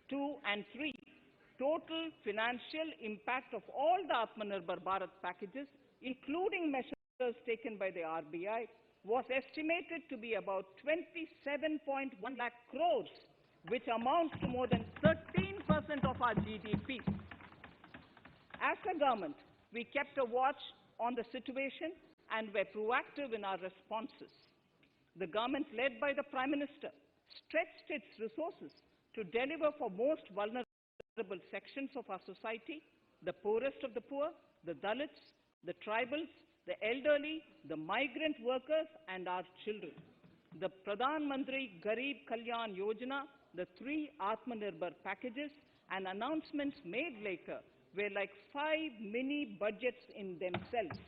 2 and 3. Total financial impact of all the Atmanirbhar Bharat packages, including measures taken by the RBI, was estimated to be about 27.1 lakh crores, which amounts to more than 13% of our GDP. As a government, we kept a watch on the situation and were proactive in our responses. The government, led by the Prime Minister, stretched its resources to deliver for most vulnerable sections of our society, the poorest of the poor, the Dalits, the tribals, the elderly, the migrant workers, and our children. The Pradhan Mantri Garib Kalyan Yojana, the 3 Atmanirbhar packages, and announcements made later were like 5 mini budgets in themselves.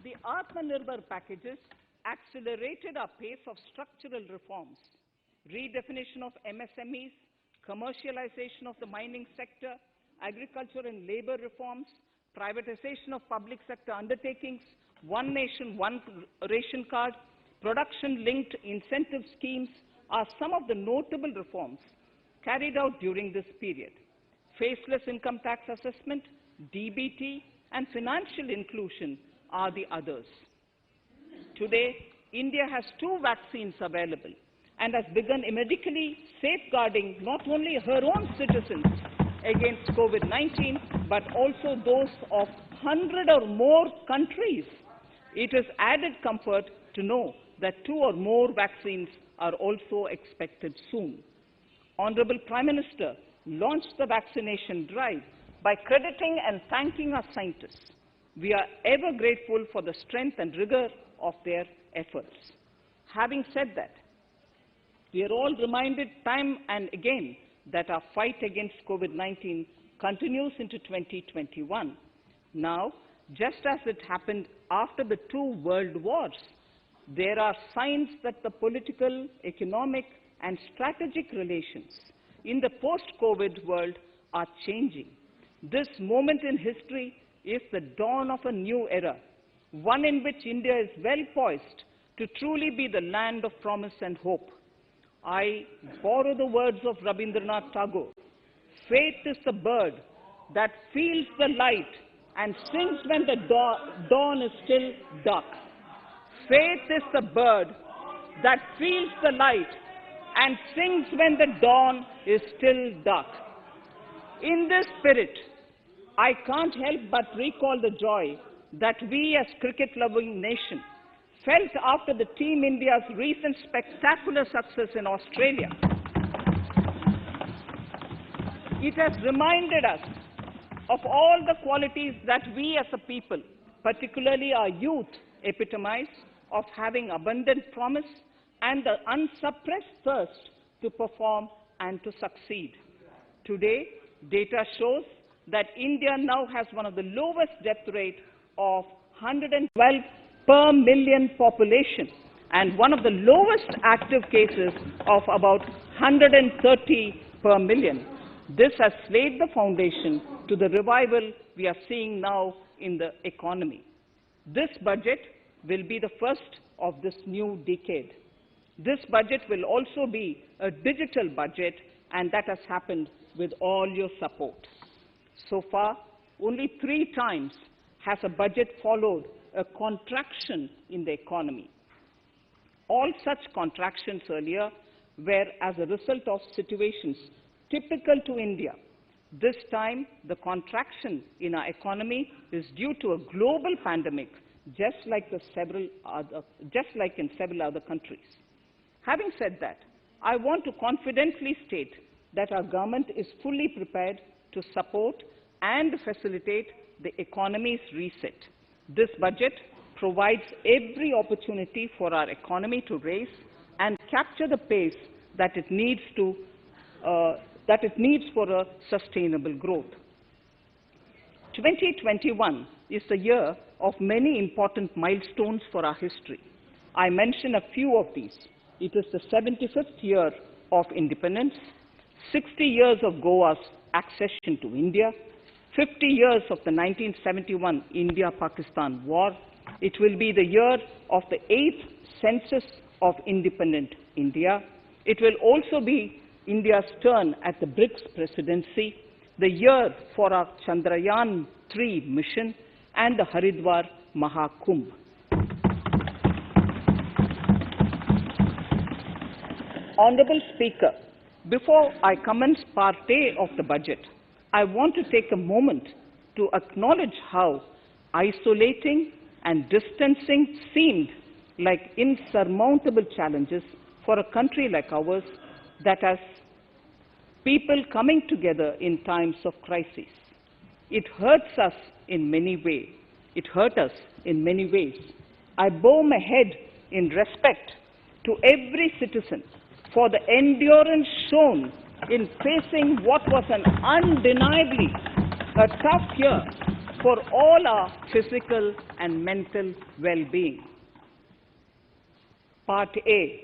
The Atmanirbhar packages accelerated our pace of structural reforms, redefinition of MSMEs, commercialization of the mining sector, agriculture and labor reforms, privatization of public sector undertakings, One Nation, One Ration Card, production-linked incentive schemes are some of the notable reforms carried out during this period. Faceless income tax assessment, DBT, and financial inclusion are the others. Today, India has 2 vaccines available and has begun medically safeguarding not only her own citizens against COVID-19, but also those of 100 or more countries. It is added comfort to know that 2 or more vaccines are also expected soon. Honorable Prime Minister launched the vaccination drive by crediting and thanking our scientists. We are ever grateful for the strength and rigor of their efforts. Having said that, we are all reminded time and again that our fight against COVID-19 continues into 2021. Now, just as it happened after the 2 world wars, there are signs that the political, economic, and strategic relations in the post-COVID world are changing. This moment in history is the dawn of a new era, one in which India is well poised to truly be the land of promise and hope. I borrow the words of Rabindranath Tagore. Faith is the bird that feels the light and sings when the dawn is still dark. Faith is the bird that feels the light and sings when the dawn is still dark. In this spirit, I can't help but recall the joy that we as cricket-loving nation felt after the Team India's recent spectacular success in Australia. It has reminded us of all the qualities that we as a people, particularly our youth, epitomize of having abundant promise and the unsuppressed thirst to perform and to succeed. Today, data shows that India now has one of the lowest death rate of 112 per million population and one of the lowest active cases of about 130 per million. This has laid the foundation to the revival we are seeing now in the economy. This budget will be the first of this new decade. This budget will also be a digital budget, and that has happened with all your support. So far, only 3 times has a budget followed a contraction in the economy. All such contractions earlier were as a result of situations typical to India. This time, the contraction in our economy is due to a global pandemic, just like in several other countries. Having said that, I want to confidently state that our government is fully prepared to support and facilitate the economy's reset. This budget provides every opportunity for our economy to raise and capture the pace that it needs for a sustainable growth. 2021 is the year of many important milestones for our history. I mention a few of these. It is the 75th year of independence, 60 years of Goa's accession to India, 50 years of the 1971 India-Pakistan War. It will be the year of the 8th census of independent India, It will also be India's turn at the BRICS presidency, the year for our Chandrayaan-3 mission, and the Haridwar Mahakumbh. Honorable Speaker, before I commence Part A of the budget, I want to take a moment to acknowledge how isolating and distancing seemed like insurmountable challenges for a country like ours that has people coming together in times of crisis. It hurts us in many ways. It hurt us in many ways. I bow my head in respect to every citizen for the endurance shown in facing what was an undeniably a tough year for all our physical and mental well-being. Part A.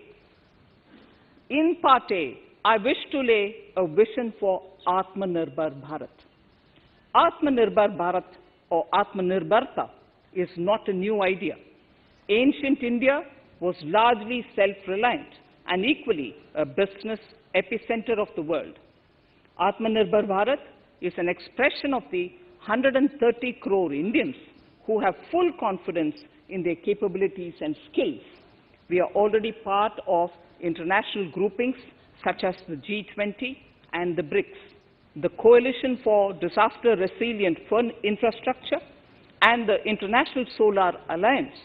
In Part A, I wish to lay a vision for Atmanirbhar Bharat. Atmanirbhar Bharat or Atmanirbharta is not a new idea. Ancient India was largely self-reliant and equally a business epicenter of the world. Atmanirbhar Bharat is an expression of the 130 crore Indians who have full confidence in their capabilities and skills. We are already part of international groupings such as the G20 and the BRICS, the Coalition for Disaster Resilient Infrastructure, and the International Solar Alliance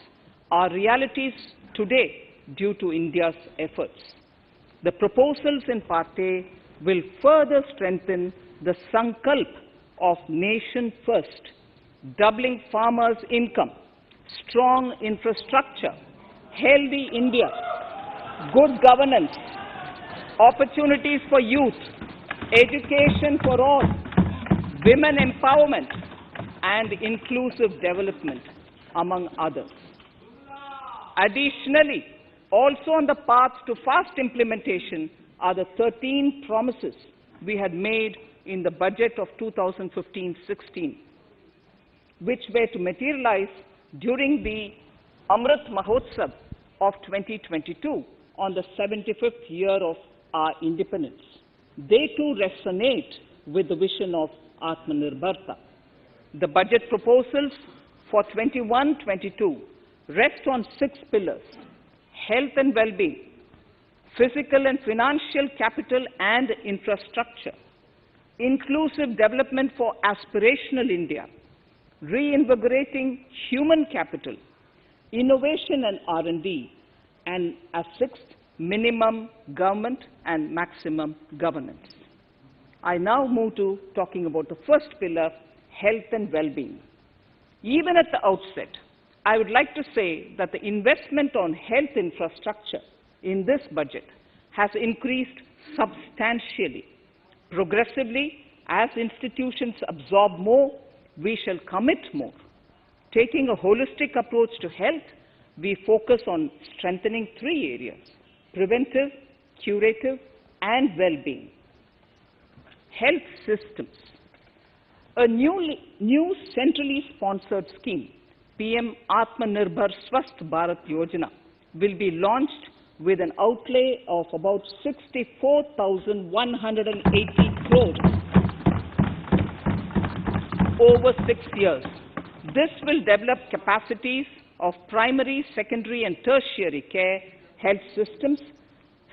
are realities today due to India's efforts. The proposals in Part A will further strengthen the sankalp of nation first, doubling farmers' income, strong infrastructure, healthy India, good governance, opportunities for youth, education for all, women empowerment, and inclusive development, among others. Additionally, also on the path to fast implementation are the 13 promises we had made in the budget of 2015-16, which were to materialize during the Amrit Mahotsav of 2022 on the 75th year of our independence. They too resonate with the vision of Atmanirbharta. The budget proposals for 21-22 rest on 6 pillars: health and well-being, physical and financial capital and infrastructure, inclusive development for aspirational India, reinvigorating human capital, innovation and R&D, and as 6th, minimum government and maximum governance. I now move to talking about the first pillar, health and well-being. Even at the outset, I would like to say that the investment on health infrastructure in this budget has increased substantially. Progressively, as institutions absorb more, we shall commit more. Taking a holistic approach to health, we focus on strengthening 3 areas: preventive, curative, and well-being. Health systems. A new centrally sponsored scheme, PM Atmanirbhar Swasth Bharat Yojana, will be launched with an outlay of about 64,180 crores over 6 years. This will develop capacities of primary, secondary, and tertiary care health systems,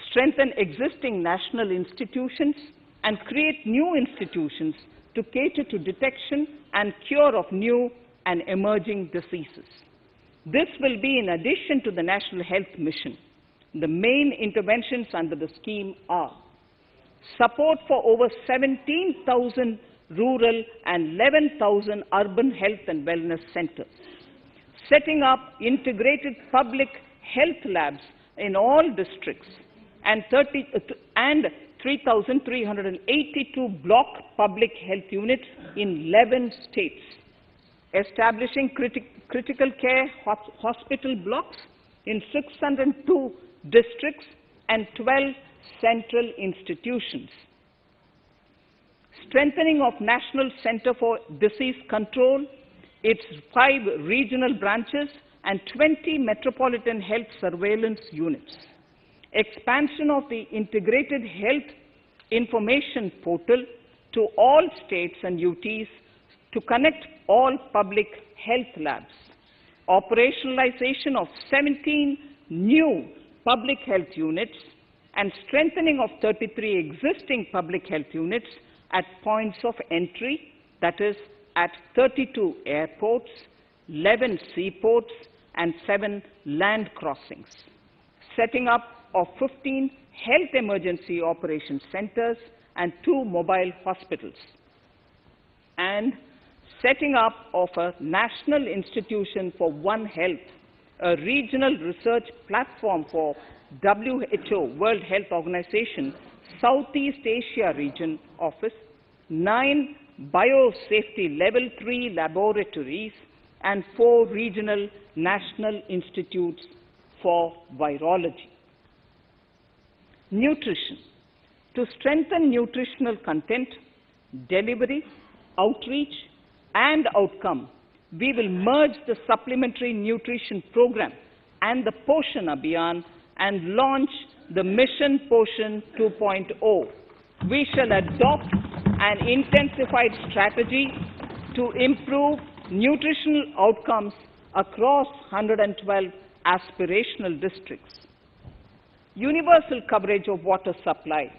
strengthen existing national institutions, and create new institutions to cater to detection and cure of new and emerging diseases. This will be in addition to the National Health Mission. The main interventions under the scheme are support for over 17,000 rural and 11,000 urban health and wellness centers, setting up integrated public health labs in all districts, and 3,382 block public health units in 11 states, establishing critical care hospital blocks in 602 districts and 12 central institutions, strengthening of National Center for Disease Control, its 5 regional branches and 20 metropolitan health surveillance units, expansion of the integrated health information portal to all states and UTs to connect all public health labs, operationalization of 17 new public health units, and strengthening of 33 existing public health units at points of entry, that is, at 32 airports, 11 seaports, and 7 land crossings. Setting up of 15 health emergency operations centers and 2 mobile hospitals. And setting up of a National Institution for One Health, a regional research platform for WHO, World Health Organization, Southeast Asia Region Office, 9 biosafety level 3 laboratories, and 4 regional national institutes for virology. Nutrition. To strengthen nutritional content, delivery, outreach, and outcome, we will merge the supplementary nutrition program and the Poshan Abhiyan and launch the Mission Poshan 2.0. We shall adopt an intensified strategy to improve nutritional outcomes across 112 aspirational districts. Universal coverage of water supply.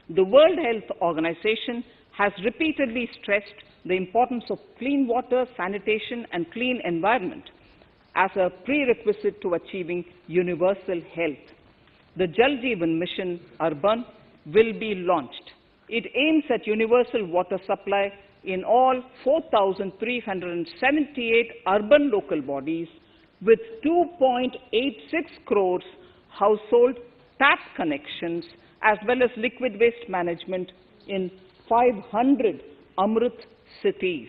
The World Health Organization has repeatedly stressed the importance of clean water, sanitation, and clean environment as a prerequisite to achieving universal health. The Jal Jeevan Mission Urban will be launched. It aims at universal water supply in all 4,378 urban local bodies with 2.86 crores household tap connections, as well as liquid waste management in 500 Amrit cities.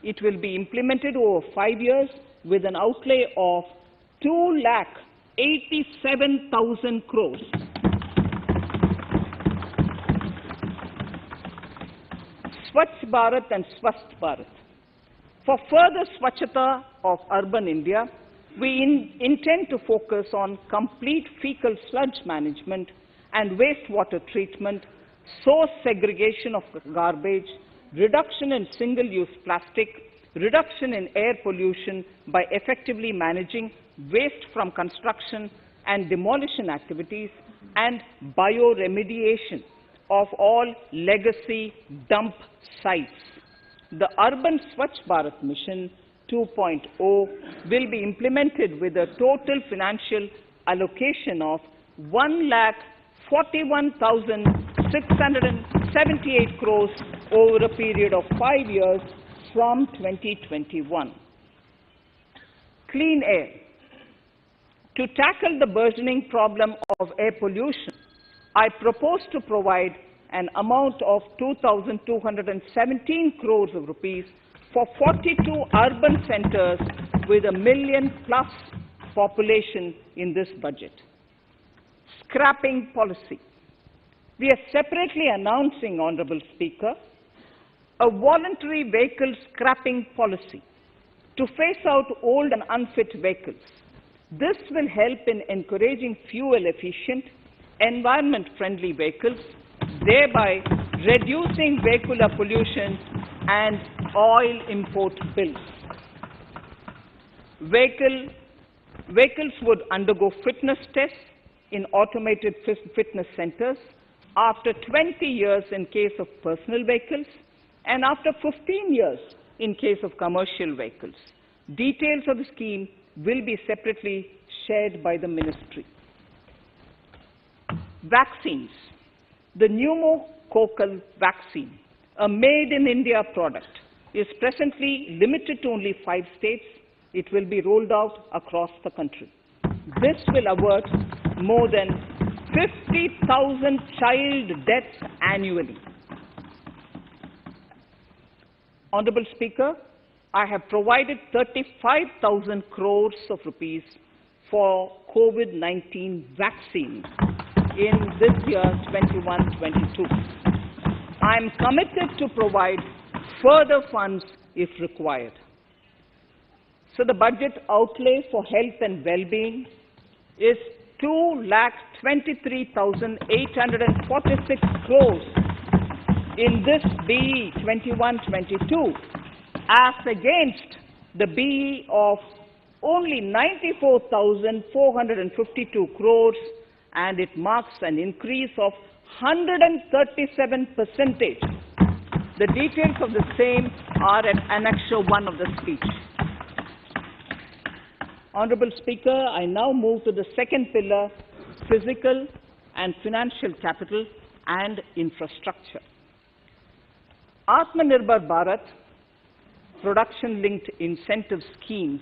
It will be implemented over 5 years with an outlay of 2,87,000 crores. Swachh Bharat and Swasth Bharat. For further Swachhata of urban India, we intend to focus on complete fecal sludge management and wastewater treatment, source segregation of garbage, reduction in single-use plastic, reduction in air pollution by effectively managing waste from construction and demolition activities, and bioremediation of all legacy dump sites. The Urban Swachh Bharat Mission 2.0 will be implemented with a total financial allocation of 1,41,678 crores over a period of 5 years from 2021. Clean air. To tackle the burgeoning problem of air pollution, I propose to provide an amount of 2,217 crores of rupees for 42 urban centers with a million-plus population in this budget. Scrapping policy. We are separately announcing, Honorable Speaker, a voluntary vehicle scrapping policy to phase out old and unfit vehicles. This will help in encouraging fuel-efficient, environment-friendly vehicles, thereby reducing vehicular pollution and oil import bills. Vehicles would undergo fitness tests in automated fitness centers after 20 years in case of personal vehicles and after 15 years in case of commercial vehicles. Details of the scheme will be separately shared by the ministry. Vaccines. The pneumococcal vaccine, a made-in-India product, is presently limited to only 5 states. It will be rolled out across the country. This will avert more than 50,000 child deaths annually. Honorable Speaker, I have provided 35,000 crores of rupees for COVID-19 vaccine in this year 21-22. I am committed to provide further funds if required. So the budget outlay for health and well-being is 2,23,846 crores in this BE 21-22 as against the BE of only 94,452 crores, and it marks an increase of 137%. The details of the same are at Annexure 1 of the speech. Honorable Speaker, I now move to the second pillar, physical and financial capital and infrastructure. Atmanirbhar Bharat, production-linked incentive schemes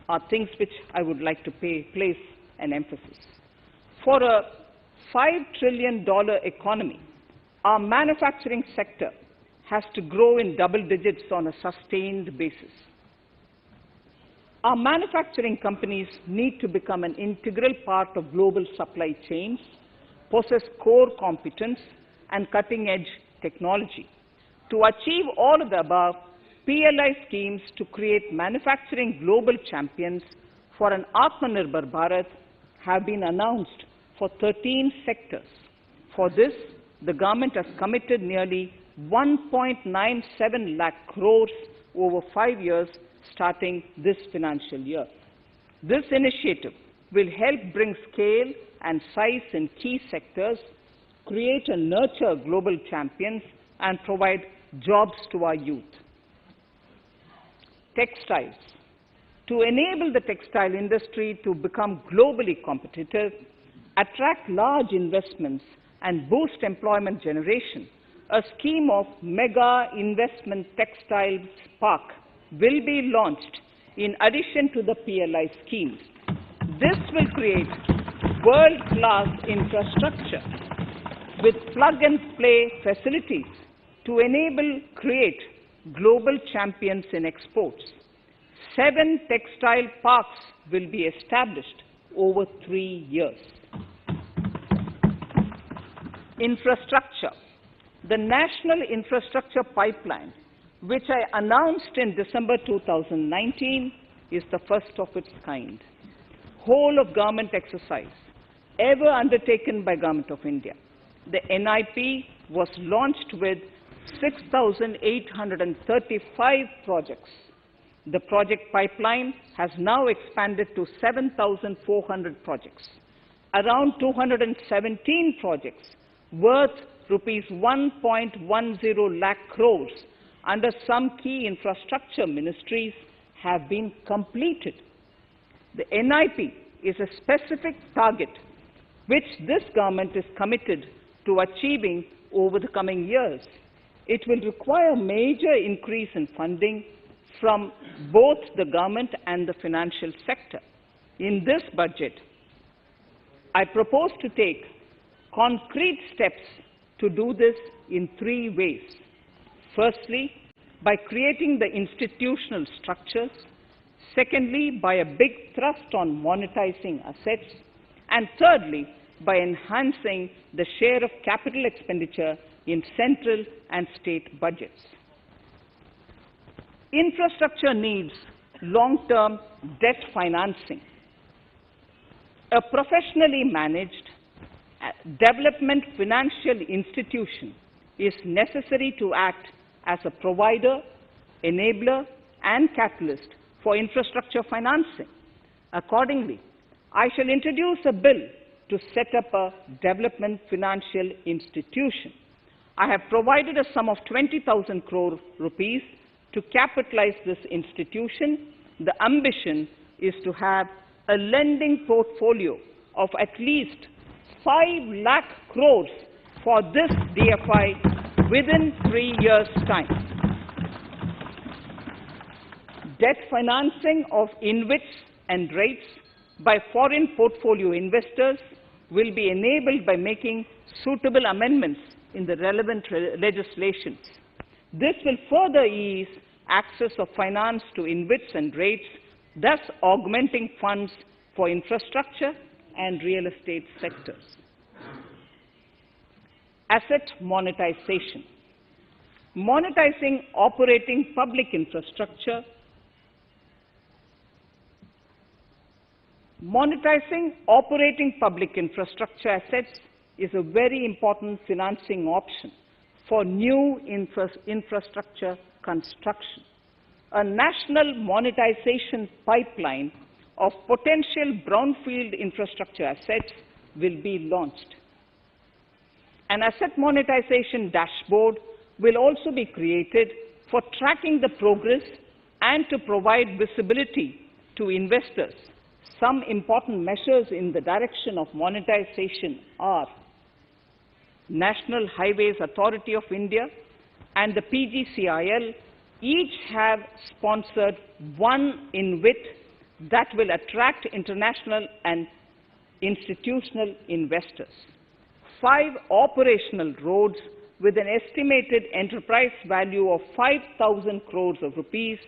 are things which I would like to place an emphasis. For a $5 trillion economy, our manufacturing sector has to grow in double digits on a sustained basis. Our manufacturing companies need to become an integral part of global supply chains, possess core competence and cutting-edge technology. To achieve all of the above, PLI schemes to create manufacturing global champions for an Atmanirbhar Bharat have been announced for 13 sectors. For this, the government has committed nearly 1.97 lakh crores over 5 years starting this financial year. This initiative will help bring scale and size in key sectors, create and nurture global champions, and provide jobs to our youth. Textiles. To enable the textile industry to become globally competitive, attract large investments, and boost employment generation, a scheme of Mega Investment Textiles Park will be launched in addition to the PLI schemes. This will create world-class infrastructure with plug-and-play facilities to create global champions in exports. 7 textile parks will be established over 3 years. Infrastructure. The National Infrastructure Pipeline, which I announced in December 2019, is the first of its kind. Whole of government exercise ever undertaken by Government of India. The NIP was launched with 6,835 projects. The project pipeline has now expanded to 7,400 projects. Around 217 projects worth rupees 1.10 lakh crores under some key infrastructure ministries have been completed. The NIP is a specific target which this government is committed to achieving over the coming years. It will require major increase in funding from both the government and the financial sector. In this budget, I propose to take concrete steps to do this in 3 ways. Firstly, by creating the institutional structures. Secondly, by a big thrust on monetizing assets. And thirdly, by enhancing the share of capital expenditure in central and state budgets. Infrastructure needs long-term debt financing. A professionally managed development financial institution is necessary to act as a provider, enabler, and catalyst for infrastructure financing. Accordingly, I shall introduce a bill to set up a development financial institution. I have provided a sum of 20,000 crore rupees to capitalize this institution. The ambition is to have a lending portfolio of at least 5 lakh crores for this DFI within 3 years' time. Debt financing of InvITs and REITs by foreign portfolio investors will be enabled by making suitable amendments in the relevant legislations. This will further ease access of finance to InvITs and REITs, thus augmenting funds for infrastructure and real estate sectors. Asset monetization. Monetizing operating public infrastructure Monetizing operating public infrastructure assets is a very important financing option for new infrastructure construction. A national monetization pipeline of potential brownfield infrastructure assets will be launched. An asset monetization dashboard will also be created for tracking the progress and to provide visibility to investors. Some important measures in the direction of monetization are National Highways Authority of India and the PGCIL each have sponsored one InvIT that will attract international and institutional investors. 5 operational roads with an estimated enterprise value of 5,000 crores of rupees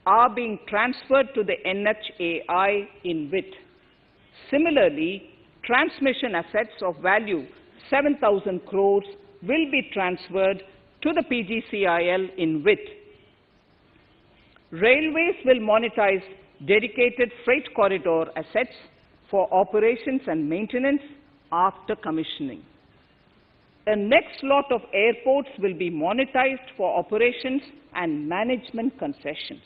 are being transferred to the NHAI InvIT. Similarly, transmission assets of value 7,000 crores will be transferred to the PGCIL InvIT. Railways will monetize dedicated freight corridor assets for operations and maintenance after commissioning. The next lot of airports will be monetized for operations and management concessions.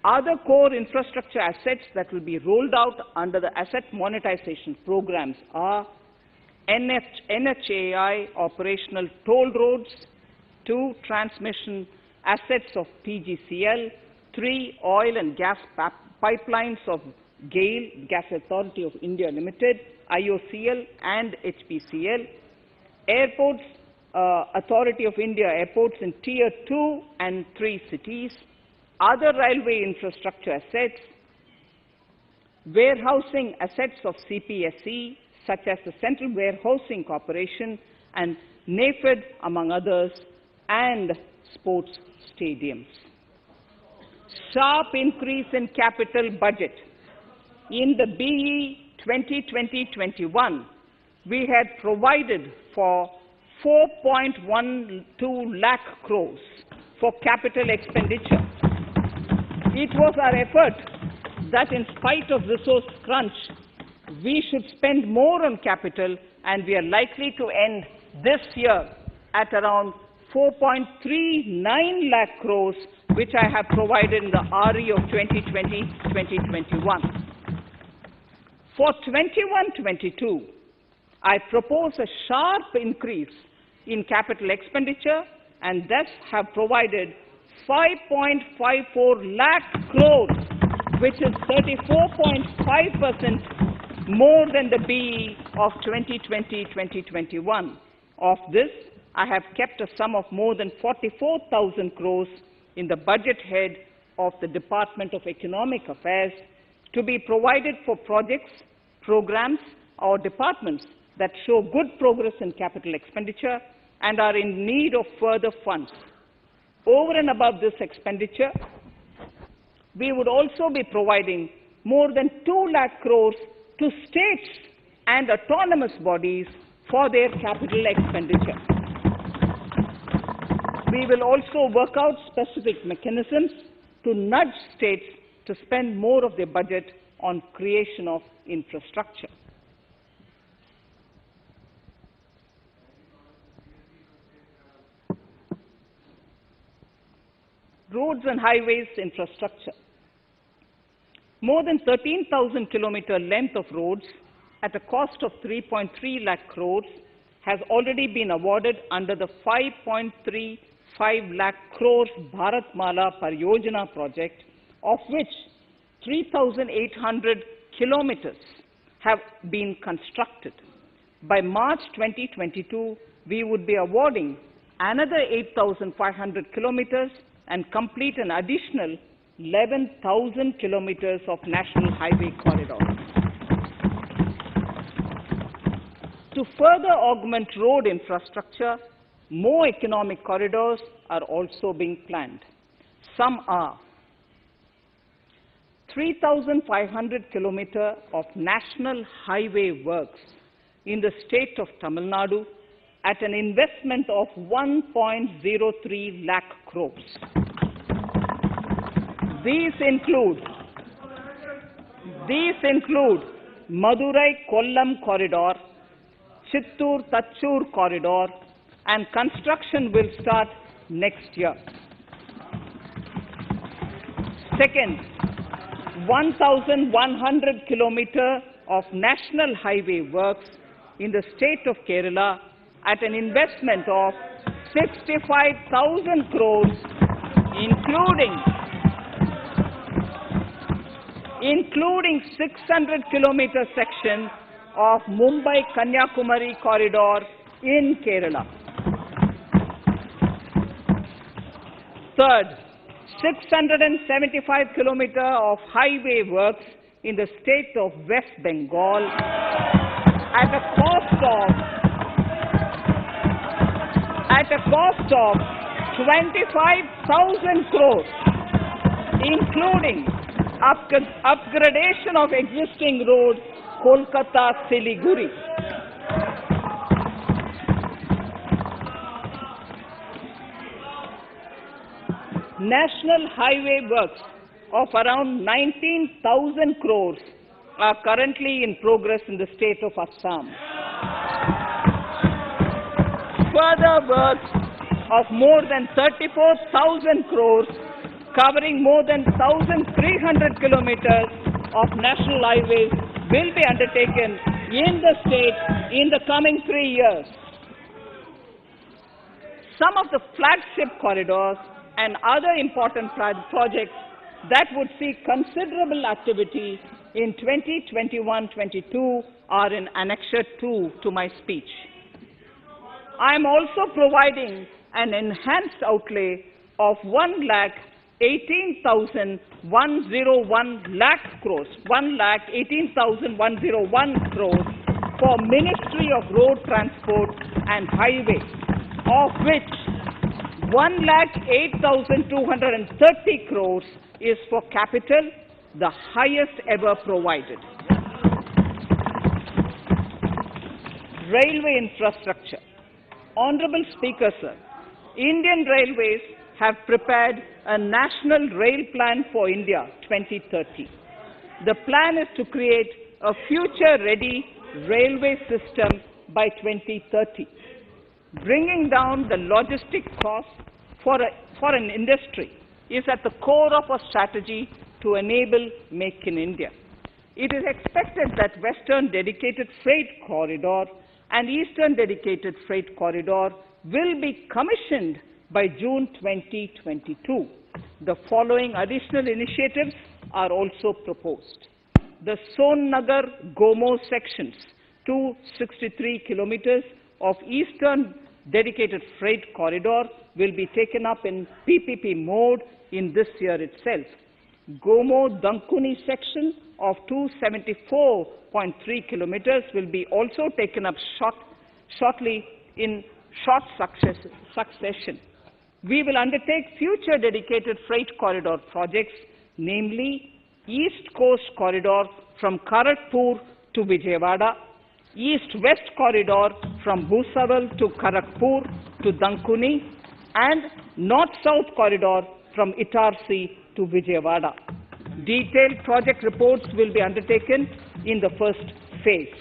Other core infrastructure assets that will be rolled out under the asset monetization programs are NHAI operational toll roads, 2 transmission assets of PGCL, 3 oil and gas pipelines of GAIL, Gas Authority of India Limited, IOCL and HPCL, Airports Authority of India airports in Tier 2 and 3 cities, other railway infrastructure assets, warehousing assets of CPSE, such as the Central Warehousing Corporation and NAFED, among others, and sports stadiums. Sharp increase in capital budget. In the BE 2020-21, we had provided for 4.12 lakh crores for capital expenditure. It was our effort that in spite of resource crunch, we should spend more on capital, and we are likely to end this year at around 4.39 lakh crores, which I have provided in the RE of 2020-2021. For 21-22, I propose a sharp increase in capital expenditure and thus have provided 5.54 lakh crores, which is 34.5% more than the BE of 2020-2021. Of this, I have kept a sum of more than 44,000 crores in the budget head of the Department of Economic Affairs to be provided for projects, programs, or departments that show good progress in capital expenditure and are in need of further funds. Over and above this expenditure, we would also be providing more than 2 lakh crores to states and autonomous bodies for their capital expenditure. We will also work out specific mechanisms to nudge states to spend more of their budget on creation of infrastructure. Roads and highways infrastructure. More than 13,000 kilometer length of roads at a cost of 3.3 lakh crores has already been awarded under the 5.35 lakh crores Bharatmala Pariyojana project, of which 3,800 kilometers have been constructed. By March 2022, we would be awarding another 8,500 kilometers and complete an additional 11,000 kilometers of national highway corridors. To further augment road infrastructure, more economic corridors are also being planned. Some are 3,500 kilometers of national highway works in the state of Tamil Nadu at an investment of 1.03 lakh crores. These include These include Madurai-Kollam corridor, Chittoor-Tachur corridor, and construction will start next year. Second, 1,100 kilometers of national highway works in the state of Kerala at an investment of 65,000 crores, including 600 kilometer section of Mumbai-Kanyakumari corridor in Kerala. Third, 675 kilometers of highway works in the state of West Bengal at a cost of 25,000 crores, including upgradation of existing road Kolkata-Siliguri. National highway works of around 19,000 crores are currently in progress in the state of Assam. Further works of more than 34,000 crores covering more than 1,300 kilometers of national highways will be undertaken in the state in the coming 3 years. Some of the flagship corridors and other important projects that would see considerable activity in 2021-22 are in Annexure 2 to my speech. I am also providing an enhanced outlay of 1,18,101 crores, 1,18,101 crores for Ministry of Road Transport and Highways, of which 1,08,230 crores is for capital, the highest ever provided. Railway infrastructure. Honorable Speaker, sir, Indian Railways have prepared a National Rail Plan for India 2030. The plan is to create a future-ready railway system by 2030. Bringing down the logistic costs for an industry is at the core of our strategy to enable Make in India. It is expected that Western Dedicated Freight Corridor and Eastern Dedicated Freight Corridor will be commissioned by June 2022. The following additional initiatives are also proposed. The Sonnagar-Gomo sections, 263 kilometers of Eastern Dedicated Freight Corridor will be taken up in PPP mode in this year itself. Gomo-Dankuni section of 274.3 kilometers will be also taken up shortly in short succession. We will undertake future dedicated freight corridor projects, namely East Coast Corridor from Kharagpur to Vijayawada, East-West Corridor from Bhusaval to Kharagpur to Dankuni, and North-South Corridor from Itarsi to Vijayawada. Detailed project reports will be undertaken in the first phase.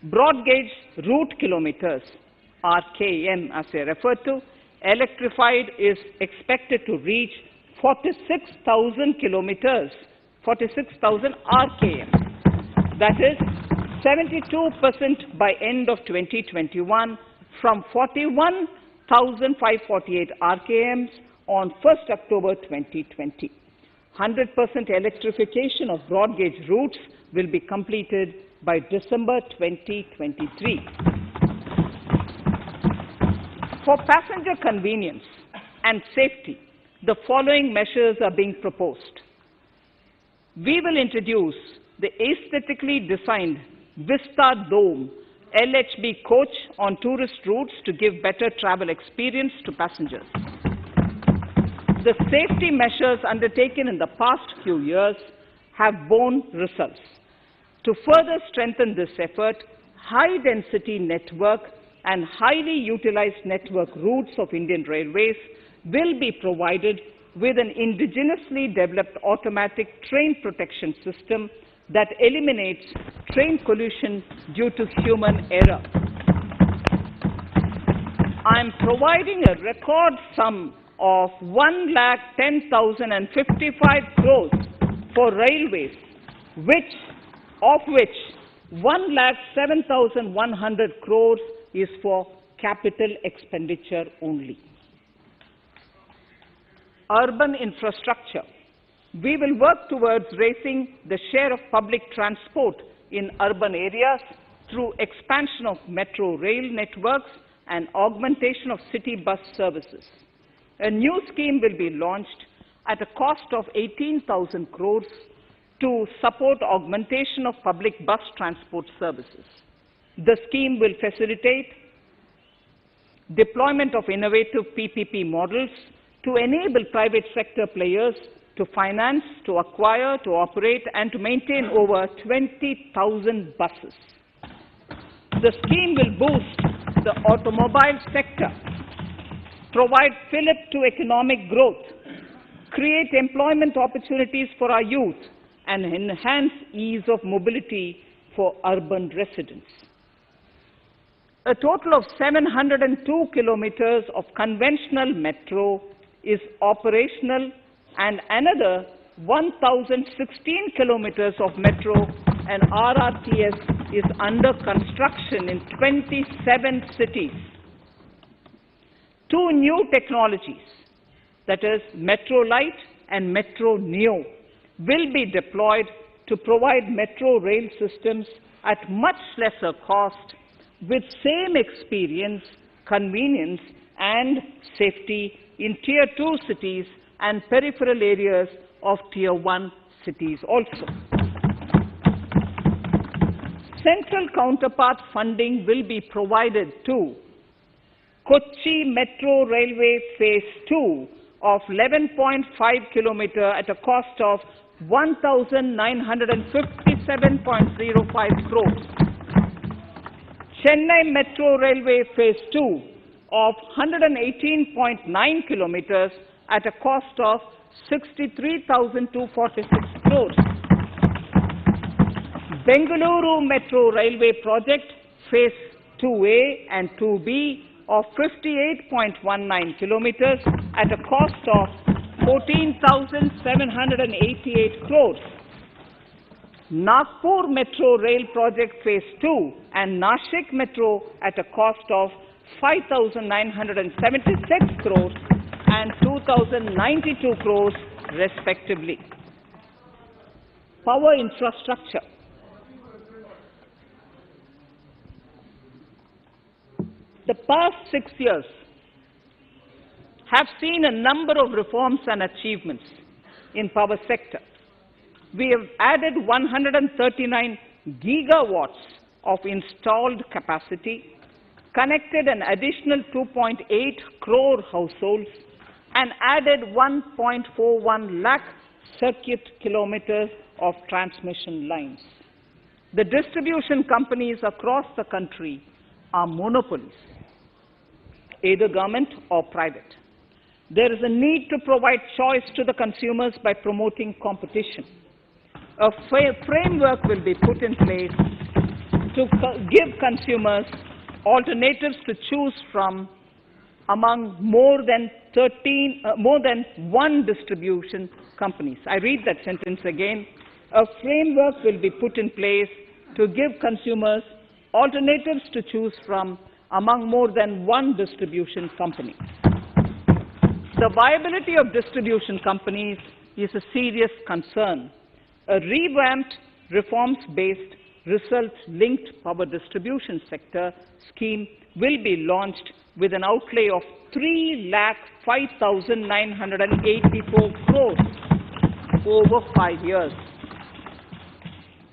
Broad gauge route kilometers, RKM as I referred to, electrified is expected to reach 46,000 kilometers, 46,000 RKM. That is 72% by end of 2021 from 41,548 RKMs on 1st October 2020. 100% electrification of broad gauge routes will be completed by December 2023. For passenger convenience and safety, the following measures are being proposed. We will introduce the aesthetically designed Vista Dome LHB coach on tourist routes to give better travel experience to passengers. The safety measures undertaken in the past few years have borne results. To further strengthen this effort, high-density network and highly utilized network routes of Indian Railways will be provided with an indigenously developed automatic train protection system that eliminates train collision due to human error. I am providing a record sum of 1,10,055 crores for railways, of which 1,07,100 crores is for capital expenditure only. Urban infrastructure. We will work towards raising the share of public transport in urban areas through expansion of metro rail networks and augmentation of city bus services. A new scheme will be launched at a cost of 18,000 crores to support augmentation of public bus transport services. The scheme will facilitate deployment of innovative PPP models to enable private sector players to finance, to acquire, to operate, and to maintain over 20,000 buses. The scheme will boost the automobile sector, provide fillip to economic growth, create employment opportunities for our youth, and enhance ease of mobility for urban residents. A total of 702 kilometers of conventional metro is operational, and another 1,016 kilometers of metro and RRTS is under construction in 27 cities. Two new technologies, that is Metro Lite and Metro Neo, will be deployed to provide metro rail systems at much lesser cost with same experience, convenience, and safety in Tier 2 cities and peripheral areas of Tier 1 cities also. Central counterpart funding will be provided to Kochi Metro Railway Phase 2 of 11.5 kilometer at a cost of 1,957.05 crores. Chennai Metro Railway Phase 2 of 118.9 kilometers at a cost of 63,246 crores. Bengaluru Metro Railway Project Phase 2A and 2B of 58.19 kilometers at a cost of 14,788 crores. Nagpur Metro Rail Project Phase 2 and Nashik Metro at a cost of 5,976 crores and 2,092 crores respectively. Power infrastructure. The past 6 years have seen a number of reforms and achievements in power sector. We have added 139 gigawatts of installed capacity, connected an additional 2.8 crore households, and added 1.41 lakh circuit kilometers of transmission lines. The distribution companies across the country are monopolies, either government or private. There is a need to provide choice to the consumers by promoting competition. A framework will be put in place to give consumers alternatives to choose from among more than one distribution companies. I read that sentence again. A framework will be put in place to give consumers alternatives to choose from among more than one distribution company. The viability of distribution companies is a serious concern. A revamped, reforms-based, results-linked power distribution sector scheme will be launched with an outlay of 3,05,984 crores over 5 years.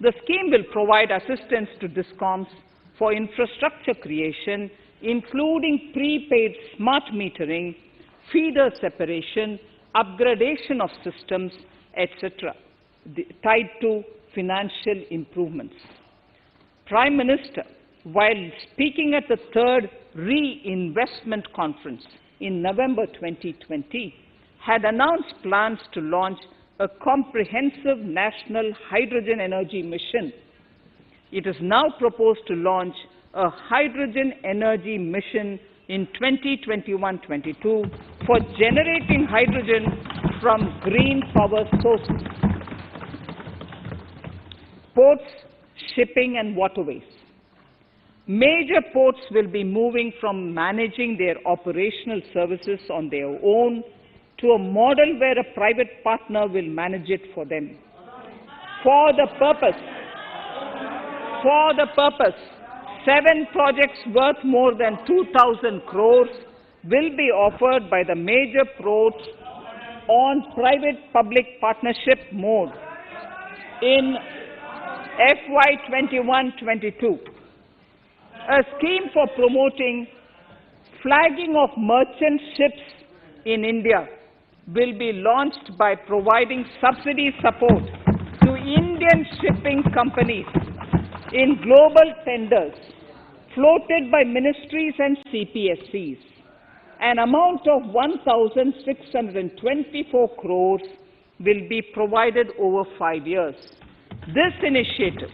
The scheme will provide assistance to DISCOMs for infrastructure creation, including prepaid smart metering, feeder separation, upgradation of systems, etc., tied to financial improvements. Prime Minister, while speaking at the third Reinvestment Conference in November 2020, had announced plans to launch a comprehensive national hydrogen energy mission. It is now proposed to launch a hydrogen energy mission in 2021-22 for generating hydrogen from green power sources. Ports, shipping and waterways. Major ports will be moving from managing their operational services on their own to a model where a private partner will manage it for them. For the purpose, 7 projects worth more than 2,000 crores will be offered by the major ports on private-public partnership mode in FY 21-22. A scheme for promoting flagging of merchant ships in India will be launched by providing subsidy support to Indian shipping companies in global tenders floated by ministries and CPSCs. An amount of 1,624 crores will be provided over 5 years. This initiative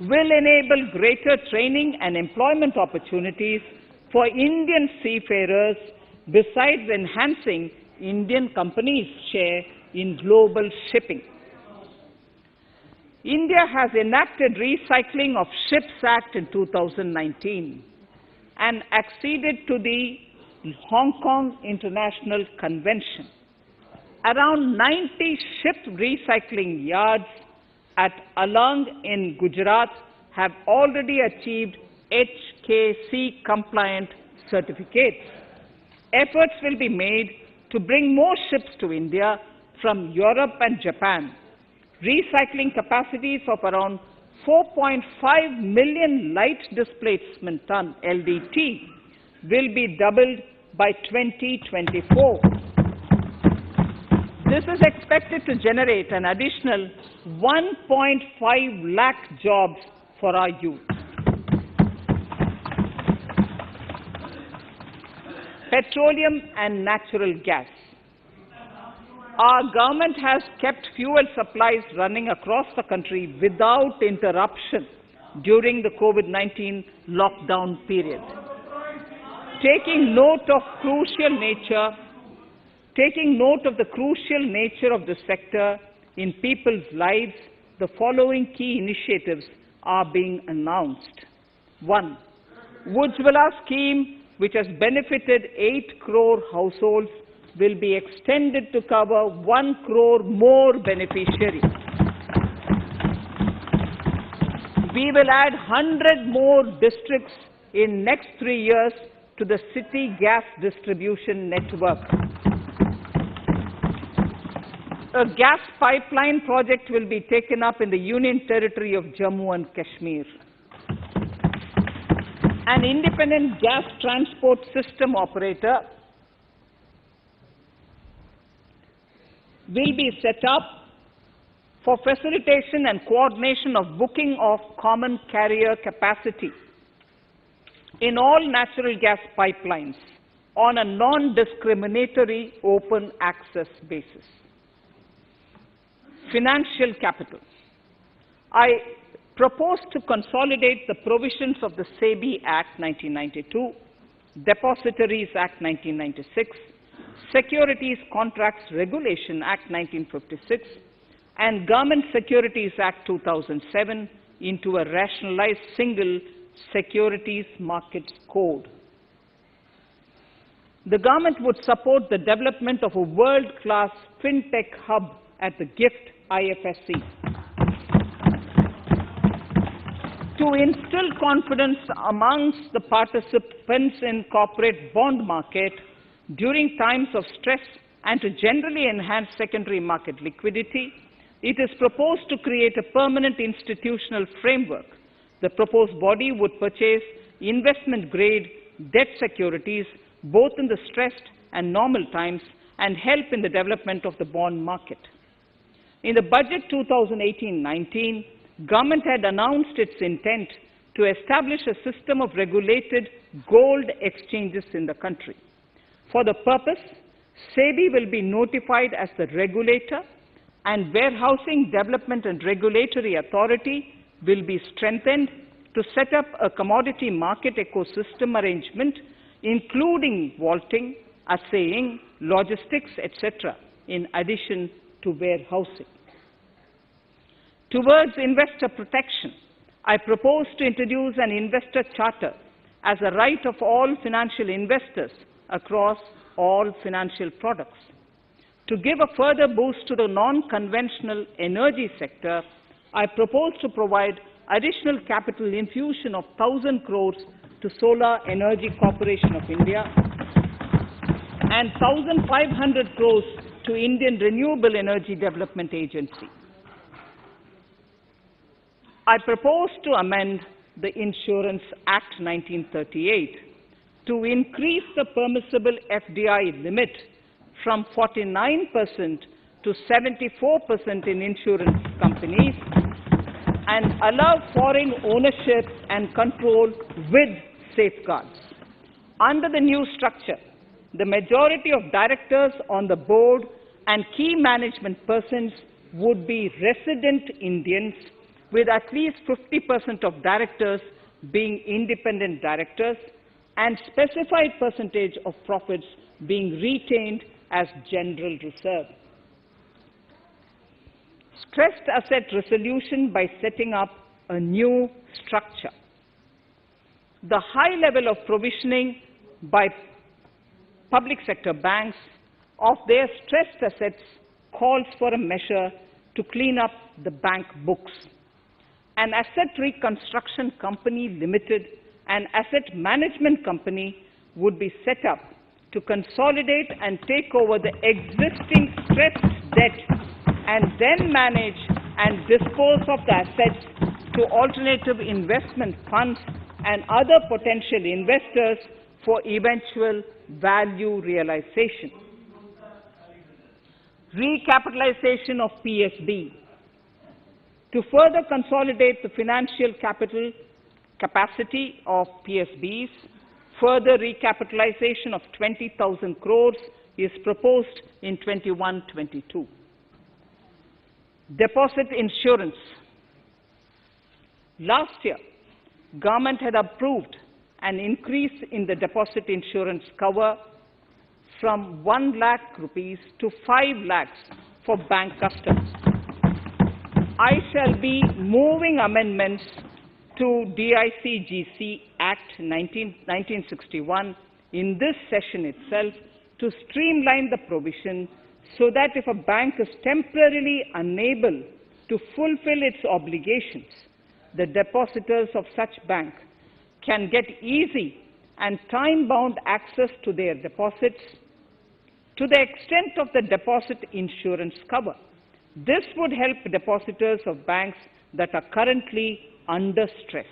will enable greater training and employment opportunities for Indian seafarers, besides enhancing Indian companies' share in global shipping. India has enacted Recycling of Ships Act in 2019 and acceded to the Hong Kong International Convention. Around 90 ship recycling yards at Alang in Gujarat have already achieved HKC-compliant certificates. Efforts will be made to bring more ships to India from Europe and Japan. Recycling capacities of around 4.5 million light displacement ton LDT will be doubled by 2024. This is expected to generate an additional 1.5 lakh jobs for our youth. Petroleum and natural gas. Our government has kept fuel supplies running across the country without interruption during the COVID-19 lockdown period. Taking note of the crucial nature of the sector in people's lives, the following key initiatives are being announced. 1. Ujjwala scheme, which has benefited 8 crore households, will be extended to cover 1 crore more beneficiaries. We will add 100 more districts in next 3 years to the city gas distribution network. A gas pipeline project will be taken up in the Union Territory of Jammu and Kashmir. An independent gas transport system operator will be set up for facilitation and coordination of booking of common carrier capacity in all natural gas pipelines on a non-discriminatory open access basis. Financial capital. I propose to consolidate the provisions of the SEBI Act 1992, Depositories Act 1996, Securities Contracts Regulation Act 1956, and Government Securities Act 2007 into a rationalized single Securities Markets Code. The government would support the development of a world-class fintech hub at the GIFT IFSC. To instill confidence amongst the participants in corporate bond market during times of stress and to generally enhance secondary market liquidity, it is proposed to create a permanent institutional framework. The proposed body would purchase investment-grade debt securities both in the stressed and normal times and help in the development of the bond market. In the budget 2018-19, government had announced its intent to establish a system of regulated gold exchanges in the country. For the purpose, SEBI will be notified as the regulator, and Warehousing Development and Regulatory Authority will be strengthened to set up a commodity market ecosystem arrangement, including vaulting, assaying, logistics, etc., in addition to warehousing. Towards investor protection, I propose to introduce an investor charter as a right of all financial investors across all financial products. To give a further boost to the non-conventional energy sector, I propose to provide additional capital infusion of 1,000 crores to Solar Energy Corporation of India and 1,500 crores to Indian Renewable Energy Development Agency. I propose to amend the Insurance Act 1938 to increase the permissible FDI limit from 49% to 74% in insurance companies and allow foreign ownership and control with safeguards. Under the new structure, the majority of directors on the board and key management persons would be resident Indians, with at least 50% of directors being independent directors and specified percentage of profits being retained as general reserve. Stressed asset resolution by setting up a new structure. The high level of provisioning by public sector banks of their stressed assets calls for a measure to clean up the bank books. An asset reconstruction company limited, an asset management company, would be set up to consolidate and take over the existing stressed debt and then manage and dispose of the assets to alternative investment funds and other potential investors for eventual value realization. Recapitalization of PSB. To further consolidate the financial capital capacity of PSBs, further recapitalization of 20,000 crores is proposed in 21-22. Deposit insurance. Last year, government had approved an increase in the deposit insurance cover from 1 lakh rupees to 5 lakhs for bank customers. I shall be moving amendments to DICGC Act 1961 in this session itself to streamline the provision so that if a bank is temporarily unable to fulfill its obligations, the depositors of such bank can get easy and time-bound access to their deposits to the extent of the deposit insurance cover. This would help depositors of banks that are currently under stress.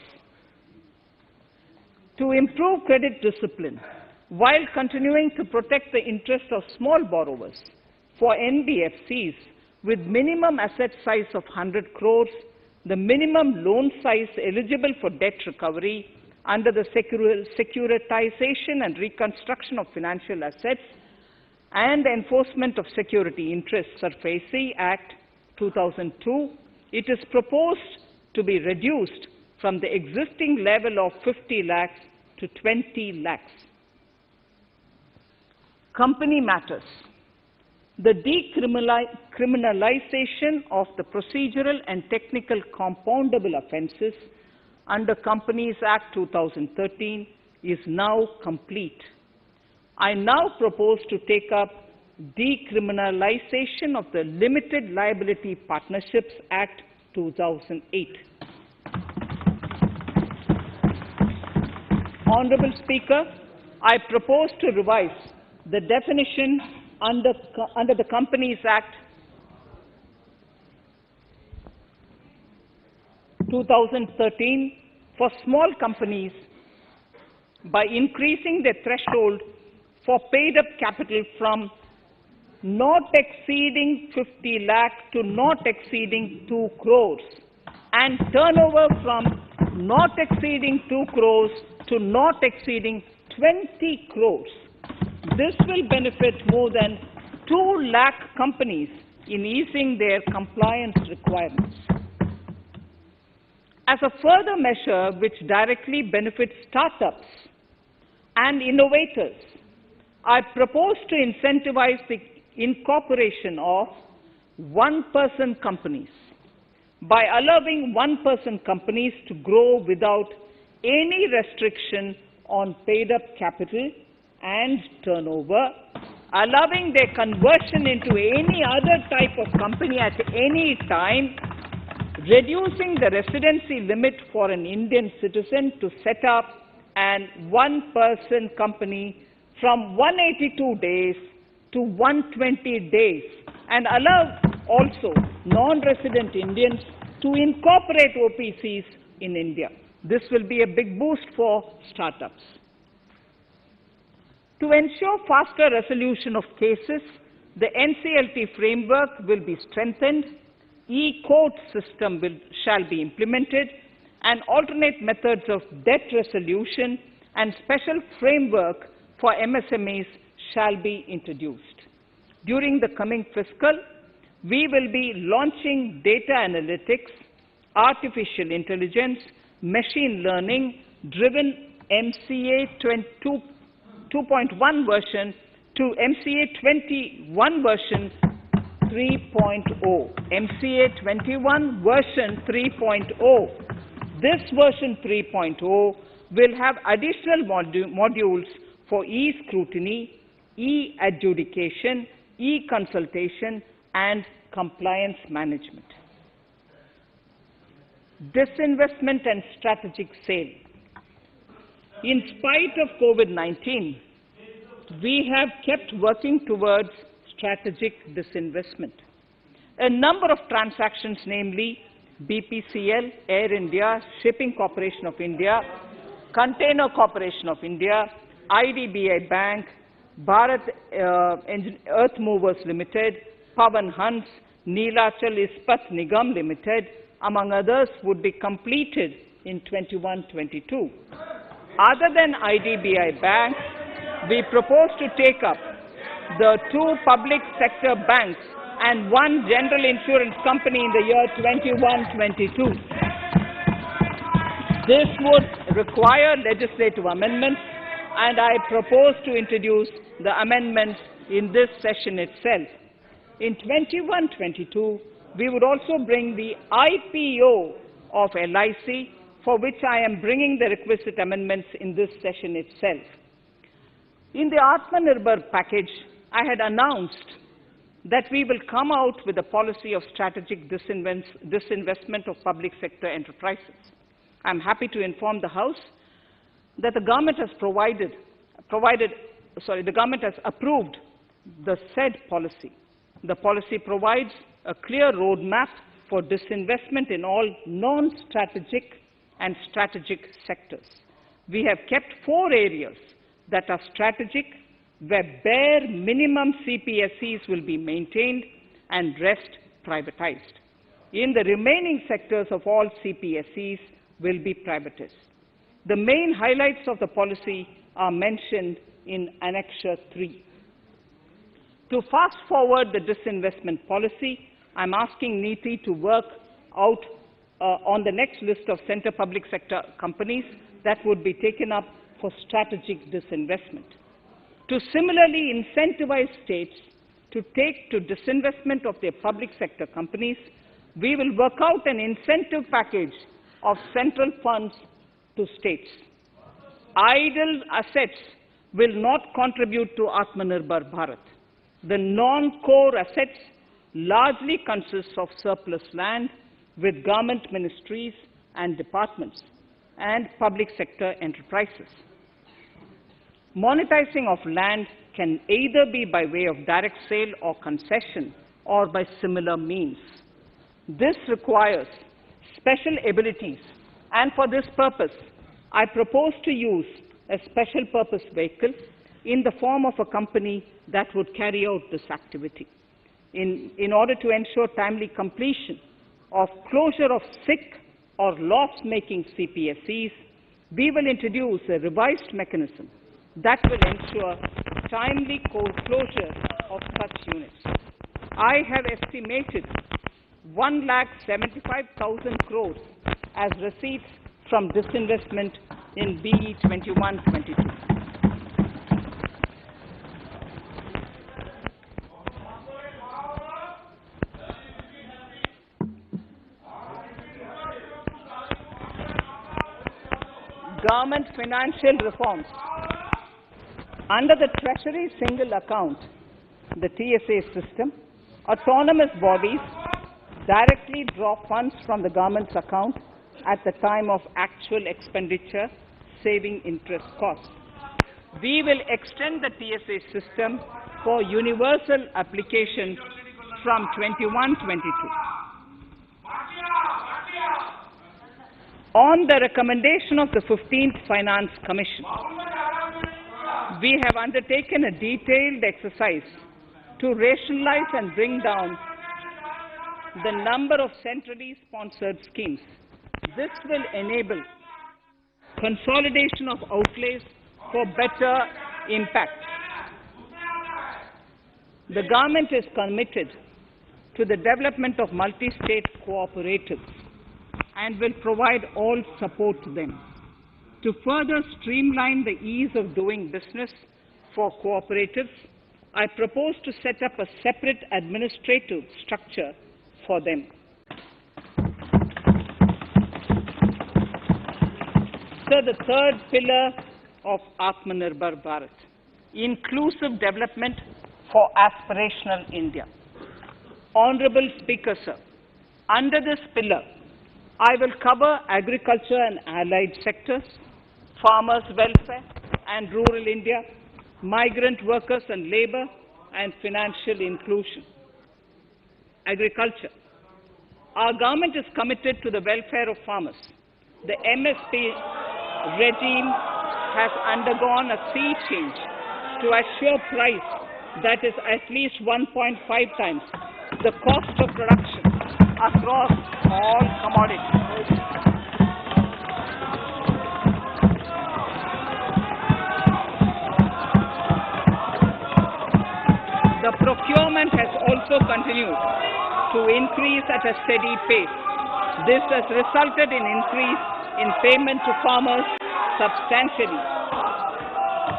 To improve credit discipline, while continuing to protect the interests of small borrowers, for NBFCs with minimum asset size of 100 crores, the minimum loan size eligible for debt recovery under the Securitization and Reconstruction of Financial Assets and Enforcement of Security Interests, SARFAESI Act 2002, it is proposed to be reduced from the existing level of 50 lakhs to 20 lakhs. Company matters. The decriminalization of the procedural and technical compoundable offences under Companies Act 2013 is now complete. I now propose to take up decriminalization of the Limited Liability Partnerships Act 2008. Honorable Speaker, I propose to revise the definition under the Companies Act 2013 for small companies by increasing the threshold for paid-up capital from not exceeding 50 lakh to not exceeding 2 crores and turnover from not exceeding 2 crores to not exceeding 20 crores. This will benefit more than 2 lakh companies in easing their compliance requirements. As a further measure which directly benefits startups and innovators, I propose to incentivize the incorporation of one-person companies by allowing one-person companies to grow without any restriction on paid-up capital and turnover, allowing their conversion into any other type of company at any time, reducing the residency limit for an Indian citizen to set up an one-person company from 182 days to 120 days, and allow also non-resident Indians to incorporate OPCs in India. This will be a big boost for startups. To ensure faster resolution of cases, the NCLT framework will be strengthened, e-court system shall be implemented, and alternate methods of debt resolution and special framework for MSMEs shall be introduced. During the coming fiscal, we will be launching data analytics, artificial intelligence, machine learning driven MCA 2.1 version to MCA 21 version 3.0. MCA 21 version 3.0. This version 3.0 will have additional modules for e-scrutiny, e-adjudication, e-consultation, and compliance management. Disinvestment and strategic sale. In spite of COVID-19, we have kept working towards strategic disinvestment. A number of transactions, namely BPCL, Air India, Shipping Corporation of India, Container Corporation of India, IDBI Bank, Bharat Earth Movers Limited, Pawan Hans, Neelachal Ispat Nigam Limited, among others, would be completed in 21-22. Other than IDBI Bank, we propose to take up the 2 public sector banks and 1 general insurance company in the year 21-22. This would require legislative amendments, and I propose to introduce the amendments in this session itself. In 21-22, we would also bring the IPO of LIC, for which I am bringing the requisite amendments in this session itself. In the Atmanirbhar package, I had announced that we will come out with a policy of strategic disinvestment of public sector enterprises. I am happy to inform the House that the government has the government has approved the said policy. The policy provides a clear roadmap for disinvestment in all non-strategic and strategic sectors. We have kept 4 areas that are strategic, where bare minimum CPSEs will be maintained and rest privatized. In the remaining sectors of all CPSEs will be privatized. The main highlights of the policy are mentioned in Annexure 3. To fast forward the disinvestment policy, I am asking NITI to work out on the next list of centre public sector companies that would be taken up for strategic disinvestment. To similarly incentivize states to take to disinvestment of their public sector companies, we will work out an incentive package of central funds to states. Idle assets will not contribute to Atmanirbhar Bharat. The non-core assets largely consist of surplus land with government ministries and departments and public sector enterprises. Monetizing of land can either be by way of direct sale or concession or by similar means. This requires special abilities, and for this purpose, I propose to use a special purpose vehicle in the form of a company that would carry out this activity. In order to ensure timely completion of closure of sick or loss-making CPSEs, we will introduce a revised mechanism that will ensure timely closure of such units. I have estimated 1,75,000 crores as receipts from disinvestment in BE 21-22. Government financial reforms. Under the Treasury single account, the TSA system, autonomous bodies directly draw funds from the government's account at the time of actual expenditure, saving interest costs. We will extend the TSA system for universal application from 21-22. On the recommendation of the 15th Finance Commission, we have undertaken a detailed exercise to rationalize and bring down the number of centrally sponsored schemes. This will enable consolidation of outlays for better impact. The government is committed to the development of multi-state cooperatives and will provide all support to them. To further streamline the ease of doing business for cooperatives, I propose to set up a separate administrative structure for them. So the third pillar of Atmanirbhar Bharat, inclusive development for aspirational India. Honorable Speaker, sir, under this pillar, I will cover agriculture and allied sectors, farmers' welfare and rural India, migrant workers and labor, and financial inclusion. Agriculture. Our government is committed to the welfare of farmers. The MSP regime has undergone a sea change to assure price that is at least 1.5 times the cost of production across all commodities. The procurement has also continued to increase at a steady pace. This has resulted in increase in payment to farmers substantially.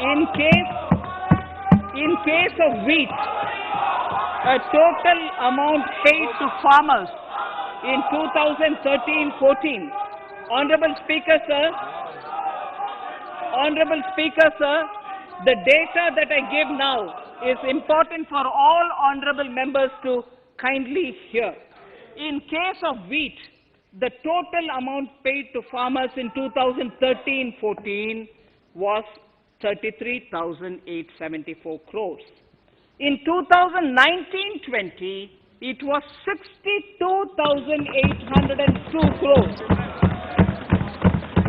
In case of wheat, a total amount paid to farmers in 2013-14. Honorable Speaker, sir, the data that I give now is important for all honorable members to kindly hear. In case of wheat, the total amount paid to farmers in 2013-14 was 33,874 crores. In 2019-20, it was 62,802 crores.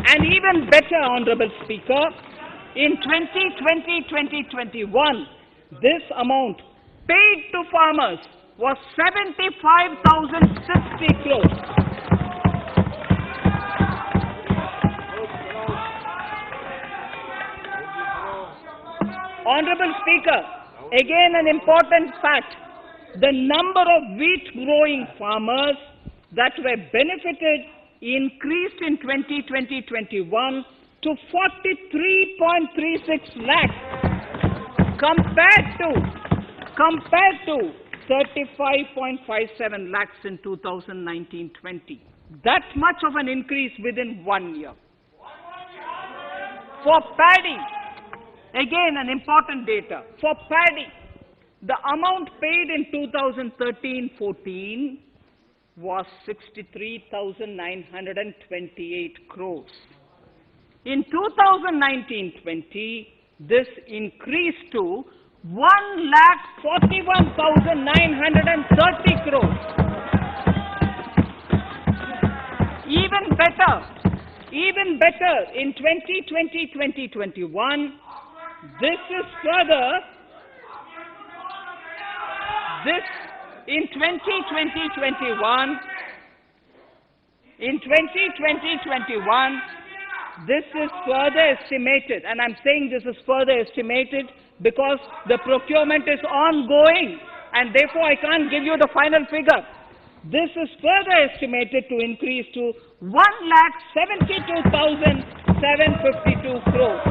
And even better, Honorable Speaker, in 2020-2021, this amount paid to farmers was 75,060 crores. Honorable Speaker, again an important fact, the number of wheat growing farmers that were benefited increased in 2020-21 to 43.36 lakhs compared to 35.57 lakhs in 2019-20. That much of an increase within 1 year. For paddy, again an important data. For paddy, the amount paid in 2013-14 was 63,928 crores. In 2019-20, this increased to 1,41,930 crores. Even better, in 2020-2021, in 2020-21, This is further estimated, and I'm saying this is further estimated because the procurement is ongoing, and therefore I can't give you the final figure. This is further estimated to increase to 1,72,752 crores.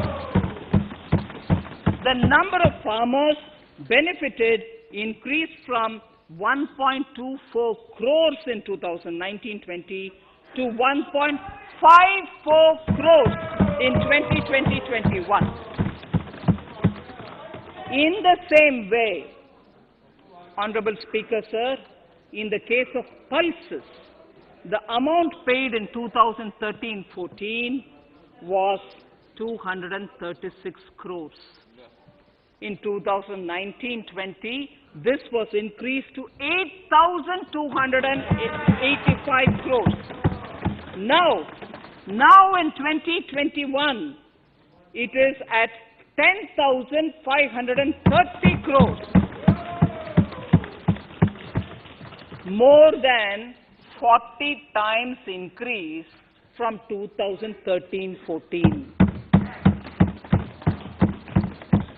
The number of farmers benefited increased from 1.24 crores in 2019-20 to 1.54 crores in 2020-21. In the same way, Honorable Speaker, sir, in the case of pulses, the amount paid in 2013-14 was 236 crores. In 2019-20, this was increased to 8,285 crores. Now in 2021, it is at 10,530 crores. More than 40 times increase from 2013-14.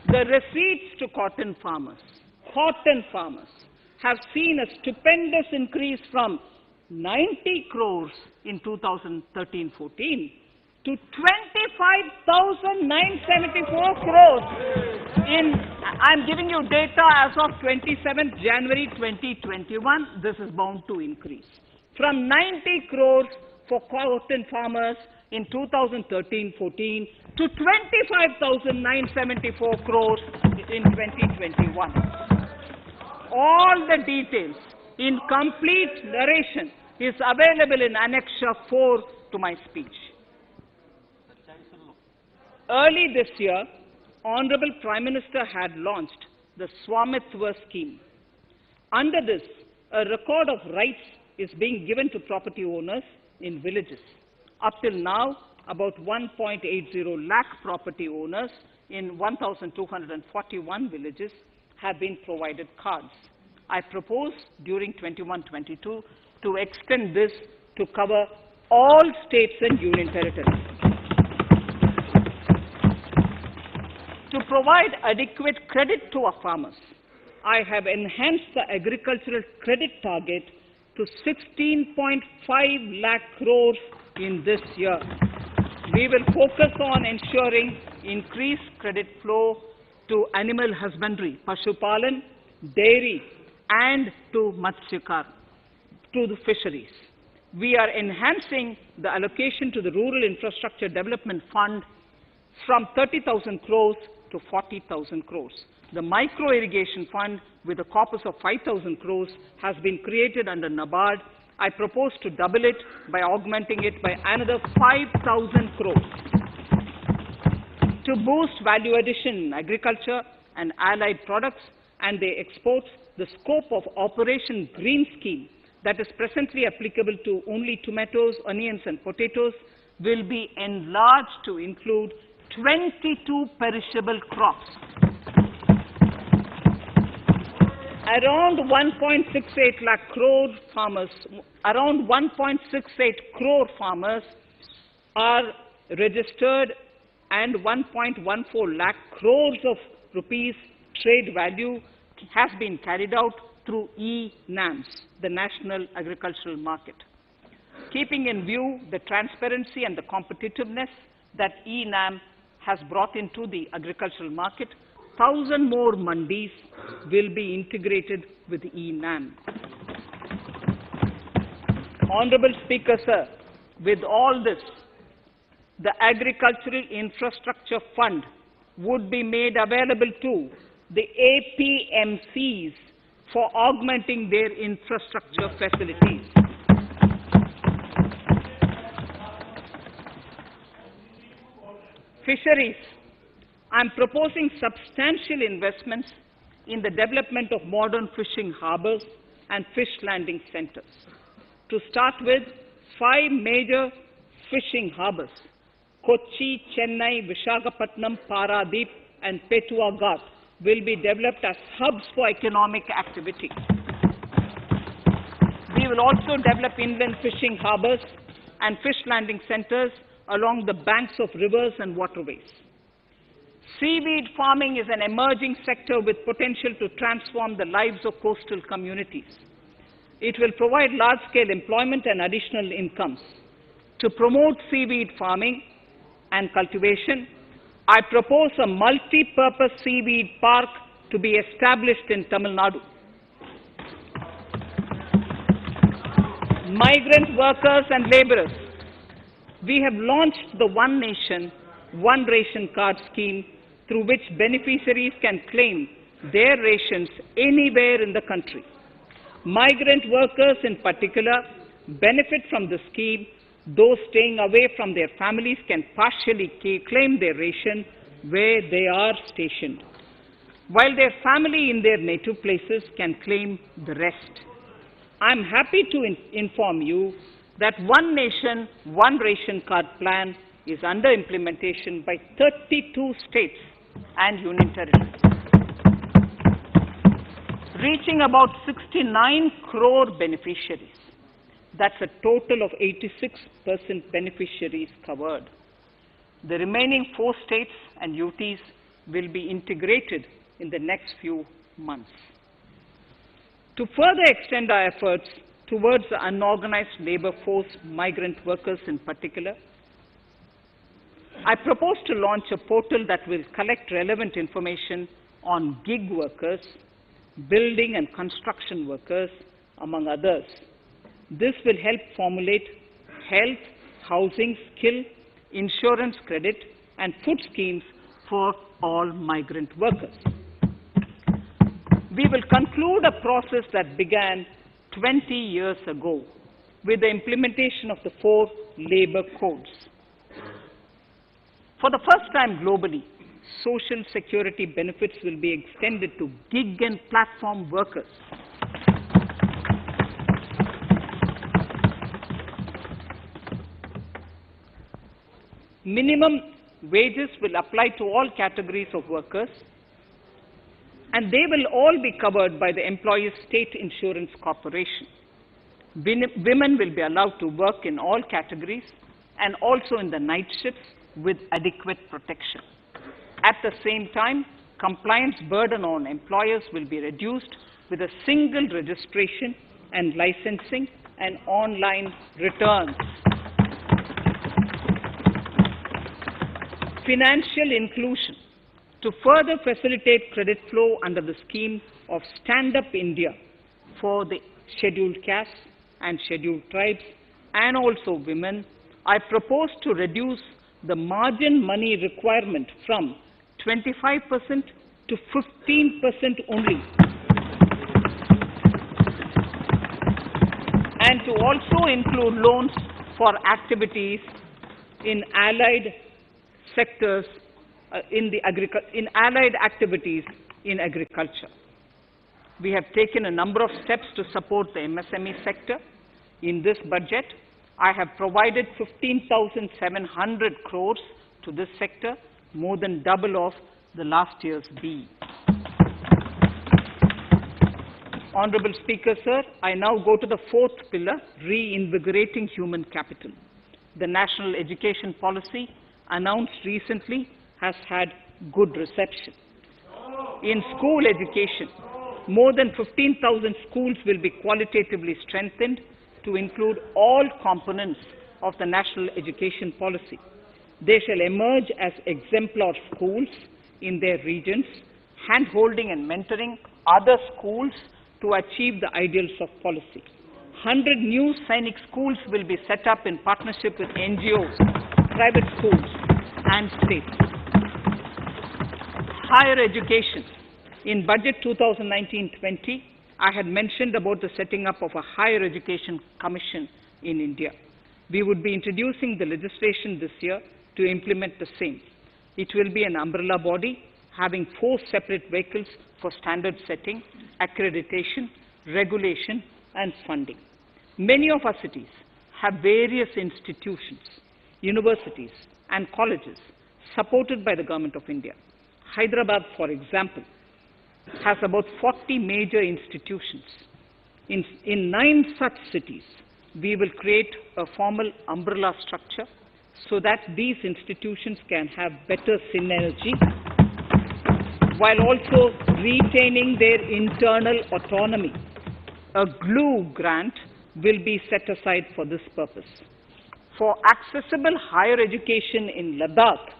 The receipts to cotton farmers have seen a stupendous increase from 90 crores in 2013-14 to 25,974 crores I'm giving you data as of 27th January 2021. This is bound to increase. From 90 crores for cotton farmers in 2013-14 to 25,974 crores in 2021. All the details in complete narration is available in Annexure 4 to my speech. Early this year, Honorable Prime Minister had launched the Swamitva scheme. Under this, a record of rights is being given to property owners in villages. Up till now, about 1.80 lakh property owners in 1,241 villages have been provided cards. I propose during 21-22 to extend this to cover all states and union territories. To provide adequate credit to our farmers, I have enhanced the agricultural credit target to 16.5 lakh crores in this year. We will focus on ensuring increased credit flow to animal husbandry, Pashupalan, dairy, and to Matsyakar, to the fisheries. We are enhancing the allocation to the Rural Infrastructure Development Fund from 30,000 crores to 40,000 crores. The Micro Irrigation Fund, with a corpus of 5,000 crores, has been created under NABARD. I propose to double it by augmenting it by another 5,000 crores. To boost value addition in agriculture and allied products and their exports, the scope of Operation Green Scheme, that is presently applicable to only tomatoes, onions, and potatoes, will be enlarged to include 22 perishable crops. Around 1.68 lakh crore farmers, around 1.68 crore farmers are registered, and 1.14 lakh crores of rupees trade value has been carried out through e-NAMs, the National Agricultural Market. Keeping in view the transparency and the competitiveness that e-NAM has brought into the agricultural market, 1,000 more mandis will be integrated with e-NAM. Honorable Speaker, sir, with all this, the Agricultural Infrastructure Fund would be made available to the APMCs for augmenting their infrastructure facilities. Fisheries. I am proposing substantial investments in the development of modern fishing harbors and fish landing centers. To start with, 5 major fishing harbors, Kochi, Chennai, Visakhapatnam, Paradip, and Petua Ghat, will be developed as hubs for economic activity. We will also develop inland fishing harbors and fish landing centers along the banks of rivers and waterways. Seaweed farming is an emerging sector with potential to transform the lives of coastal communities. It will provide large-scale employment and additional incomes. To promote seaweed farming and cultivation, I propose a multi-purpose seaweed park to be established in Tamil Nadu. Migrant workers and laborers. We have launched the One Nation, One Ration Card scheme through which beneficiaries can claim their rations anywhere in the country. Migrant workers in particular benefit from the scheme. Those staying away from their families can partially claim their ration where they are stationed, while their family in their native places can claim the rest. I am happy to inform you that One Nation, One Ration Card plan is under implementation by 32 states and union territories, reaching about 69 crore beneficiaries. That's a total of 86% beneficiaries covered. The remaining 4 states and UTs will be integrated in the next few months. To further extend our efforts towards the unorganized labor force, migrant workers in particular, I propose to launch a portal that will collect relevant information on gig workers, building and construction workers, among others. This will help formulate health, housing, skill, insurance credit, and food schemes for all migrant workers. We will conclude a process that began 20 years ago with the implementation of the 4 labor codes. For the first time globally, social security benefits will be extended to gig and platform workers. Minimum wages will apply to all categories of workers, and they will all be covered by the Employees State Insurance Corporation. Women will be allowed to work in all categories and also in the night shifts with adequate protection. At the same time, compliance burden on employers will be reduced with a single registration and licensing and online returns. Financial inclusion. To further facilitate credit flow under the scheme of Stand Up India for the scheduled castes and scheduled tribes and also women, I propose to reduce the margin money requirement from 25% to 15% only, and to also include loans for activities in allied sectors, in allied activities in agriculture. We have taken a number of steps to support the MSME sector. In this budget, I have provided 15,700 crores to this sector, more than double of the last year's BE. Honorable Speaker, sir, I now go to the 4th pillar, reinvigorating human capital. The national education policy announced recently has had good reception. In school education, more than 15,000 schools will be qualitatively strengthened to include all components of the national education policy. They shall emerge as exemplar schools in their regions, hand-holding and mentoring other schools to achieve the ideals of policy. 100 new Sainik schools will be set up in partnership with NGOs, private schools, and states. Higher education. In Budget 2019-20, I had mentioned about the setting up of a higher education commission in India. We would be introducing the legislation this year to implement the same. It will be an umbrella body having 4 separate vehicles for standard setting, accreditation, regulation, and funding. Many of our cities have various institutions, universities, and colleges supported by the Government of India. Hyderabad, for example, has about 40 major institutions. In 9 such cities, we will create a formal umbrella structure so that these institutions can have better synergy while also retaining their internal autonomy. A GLUE grant will be set aside for this purpose. For accessible higher education in Ladakh,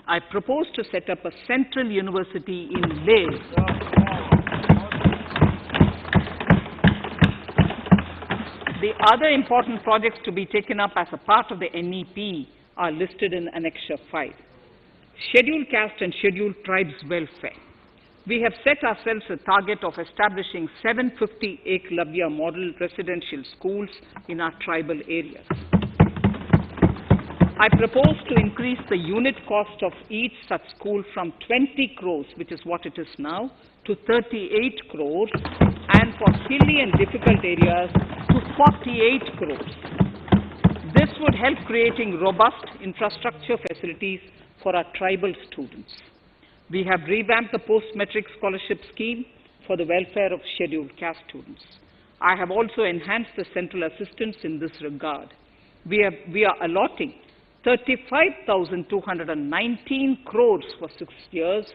I propose to set up a central university in Leh. The other important projects to be taken up as a part of the NEP are listed in Annexure 5. Scheduled caste and scheduled tribes welfare. We have set ourselves a target of establishing 750 Eklavya model residential schools in our tribal areas. I propose to increase the unit cost of each such school from 20 crores, which is what it is now, to 38 crores, and for hilly and difficult areas to 48 crores. This would help creating robust infrastructure facilities for our tribal students. We have revamped the post-metric scholarship scheme for the welfare of scheduled caste students. I have also enhanced the central assistance in this regard. We are allotting 35,219 crores for 6 years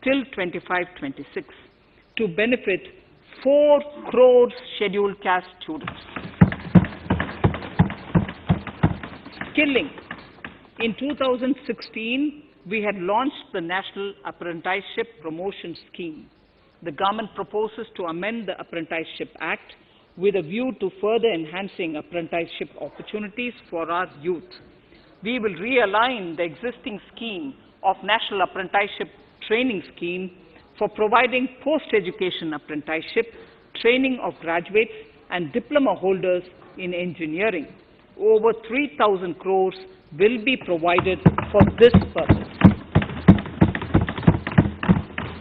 till 25-26 to benefit 4 crores scheduled caste students. Skilling. In 2016, we had launched the National Apprenticeship Promotion Scheme. The government proposes to amend the Apprenticeship Act with a view to further enhancing apprenticeship opportunities for our youth. We will realign the existing scheme of National Apprenticeship Training Scheme for providing post-education apprenticeship, training of graduates and diploma holders in engineering. Over 3,000 crores will be provided for this purpose.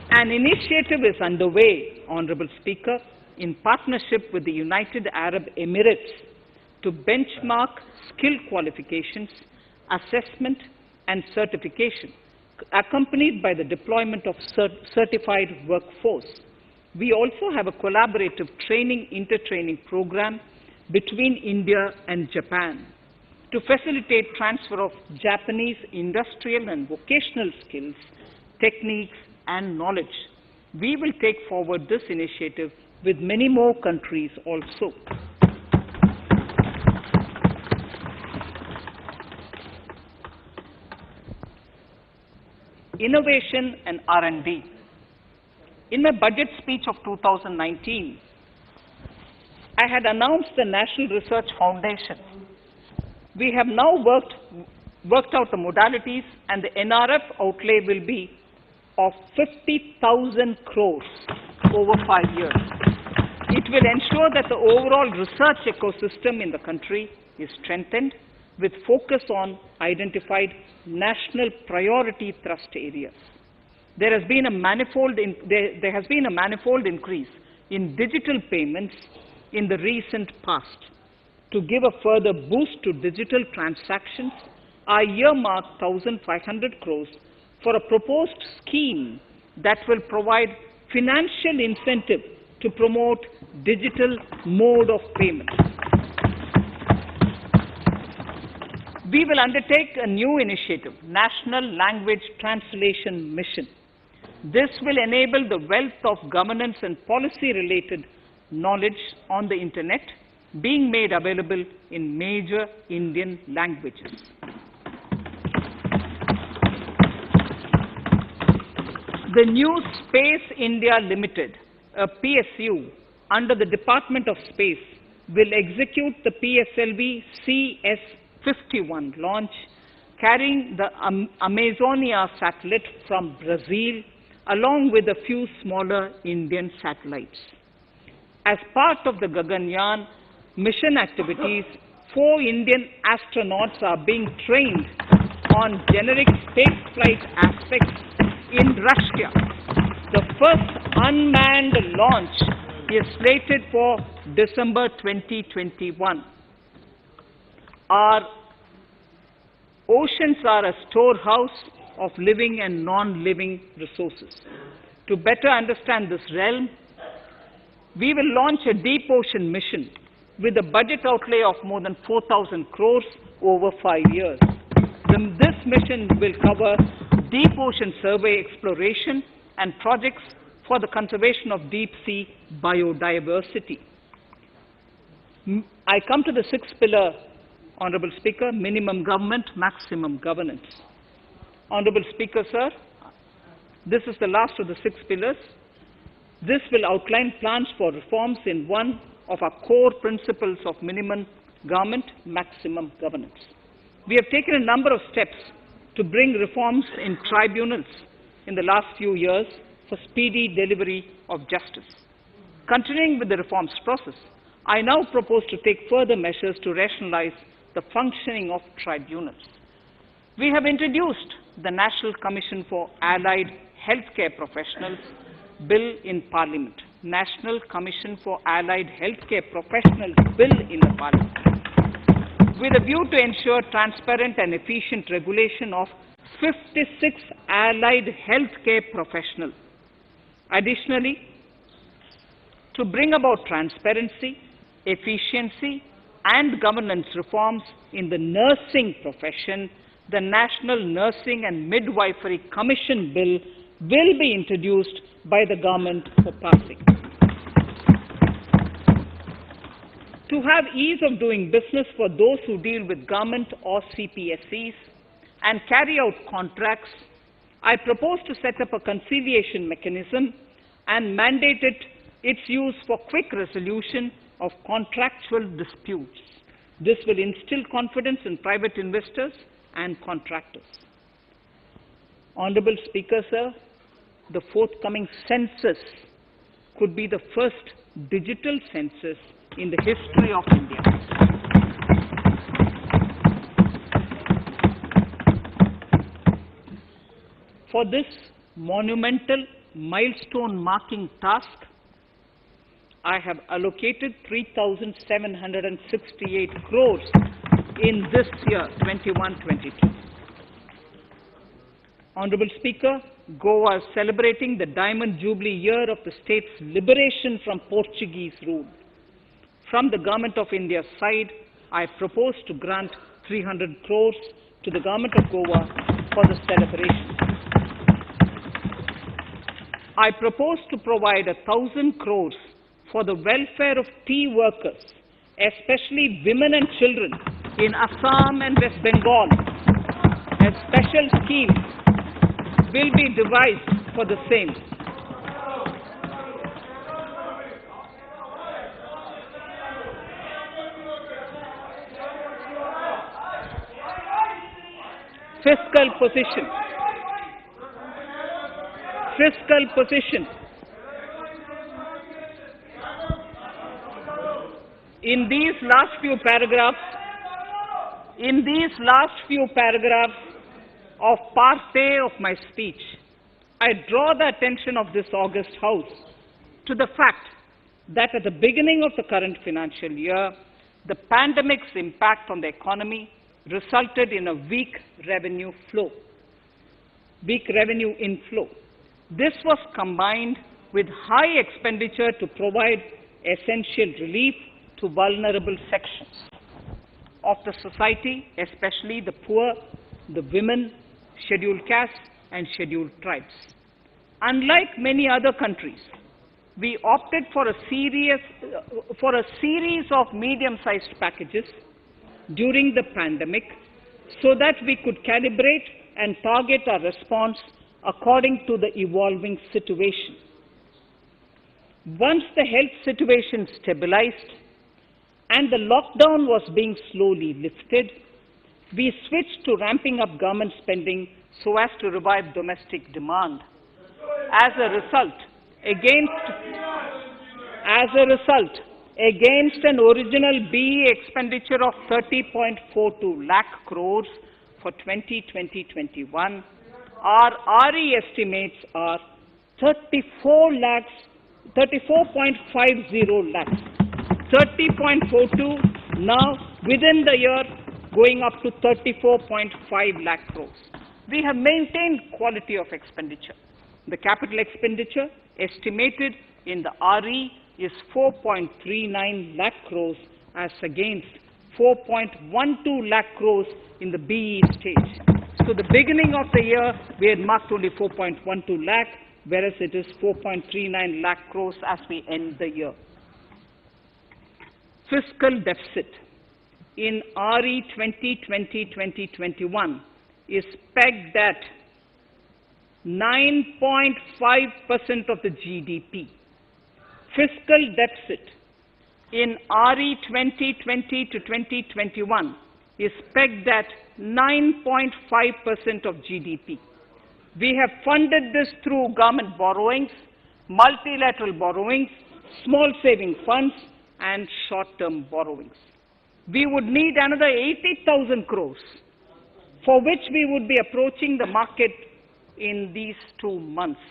An initiative is underway, Honorable Speaker, in partnership with the United Arab Emirates to benchmark skill qualifications, assessment and certification, accompanied by the deployment of certified workforce. We also have a collaborative training, intertraining program between India and Japan to facilitate transfer of Japanese industrial and vocational skills, techniques, and knowledge. We will take forward this initiative with many more countries also. Innovation and R&D. In my budget speech of 2019, I had announced the National Research Foundation. We have now worked out the modalities, and the NRF outlay will be of 50,000 crores over 5 years. It will ensure that the overall research ecosystem in the country is strengthened with focus on identified national priority thrust areas. There has been a manifold increase in digital payments in the recent past. To give a further boost to digital transactions, I earmarked 1,500 crores for a proposed scheme that will provide financial incentive to promote digital mode of payment. We will undertake a new initiative, National Language Translation Mission. This will enable the wealth of governance and policy-related knowledge on the Internet being made available in major Indian languages. The new Space India Limited, a PSU, under the Department of Space, will execute the PSLV CS-51 launch, carrying the Amazonia satellite from Brazil, along with a few smaller Indian satellites. As part of the Gaganyaan mission activities, 4 Indian astronauts are being trained on generic spaceflight aspects in Russia. The first unmanned launch is slated for December 2021. Our oceans are a storehouse of living and non-living resources. To better understand this realm, we will launch a deep ocean mission with a budget outlay of more than 4,000 crores over 5 years. This mission will cover deep ocean survey exploration and projects for the conservation of deep sea biodiversity. I come to the sixth pillar, Honorable Speaker, minimum government, maximum governance. Honorable Speaker, sir, this is the last of the 6 pillars. This will outline plans for reforms in one of our core principles of minimum government, maximum governance. We have taken a number of steps to bring reforms in tribunals in the last few years for speedy delivery of justice. Continuing with the reforms process, I now propose to take further measures to rationalize the functioning of tribunals. We have introduced the National Commission for Allied Healthcare Professionals Bill in Parliament. National Commission for Allied Healthcare Professionals Bill in the Parliament, with a view to ensure transparent and efficient regulation of 56 allied healthcare professionals. Additionally, to bring about transparency, efficiency, and governance reforms in the nursing profession, the National Nursing and Midwifery Commission Bill will be introduced by the government for passing. To have ease of doing business for those who deal with government or CPSEs and carry out contracts, I propose to set up a conciliation mechanism and mandate its use for quick resolution of contractual disputes. This will instill confidence in private investors and contractors. Honorable Speaker, sir, the forthcoming census could be the first digital census in the history of India. For this monumental milestone-marking task, I have allocated 3,768 crores in this year, 21-22. Honorable Speaker, Goa is celebrating the Diamond Jubilee year of the state's liberation from Portuguese rule. From the Government of India's side, I propose to grant 300 crores to the Government of Goa for the celebration. I propose to provide 1,000 crores for the welfare of tea workers, especially women and children in Assam and West Bengal. A special scheme will be devised for the same. Fiscal position. Fiscal position. In these last few paragraphs of part A of my speech, I draw the attention of this august House to the fact that at the beginning of the current financial year, the pandemic's impact on the economy resulted in a weak revenue inflow. This was combined with high expenditure to provide essential relief to vulnerable sections of the society, especially the poor, the women, scheduled castes, and scheduled tribes. Unlike many other countries, we opted for a series of medium-sized packages during the pandemic so that we could calibrate and target our response according to the evolving situation. Once the health situation stabilized and the lockdown was being slowly lifted, we switched to ramping up government spending so as to revive domestic demand. As a result, against an original BE expenditure of 30.42 lakh crores for 2020-21, our RE estimates are 34.50 lakhs. 30.42 now within the year going up to 34.5 lakh crores. We have maintained quality of expenditure. The capital expenditure estimated in the RE is 4.39 lakh crores as against 4.12 lakh crores in the BE stage. So the beginning of the year, we had marked only 4.12 lakh, whereas it is 4.39 lakh crores as we end the year. Fiscal deficit in RE 2020-2021 is pegged at 9.5% of the GDP. Fiscal deficit in RE 2020 to 2021 is pegged at 9.5% of GDP. We have funded this through government borrowings, multilateral borrowings, small saving funds, and short-term borrowings. We would need another 80,000 crores, for which we would be approaching the market in these 2 months.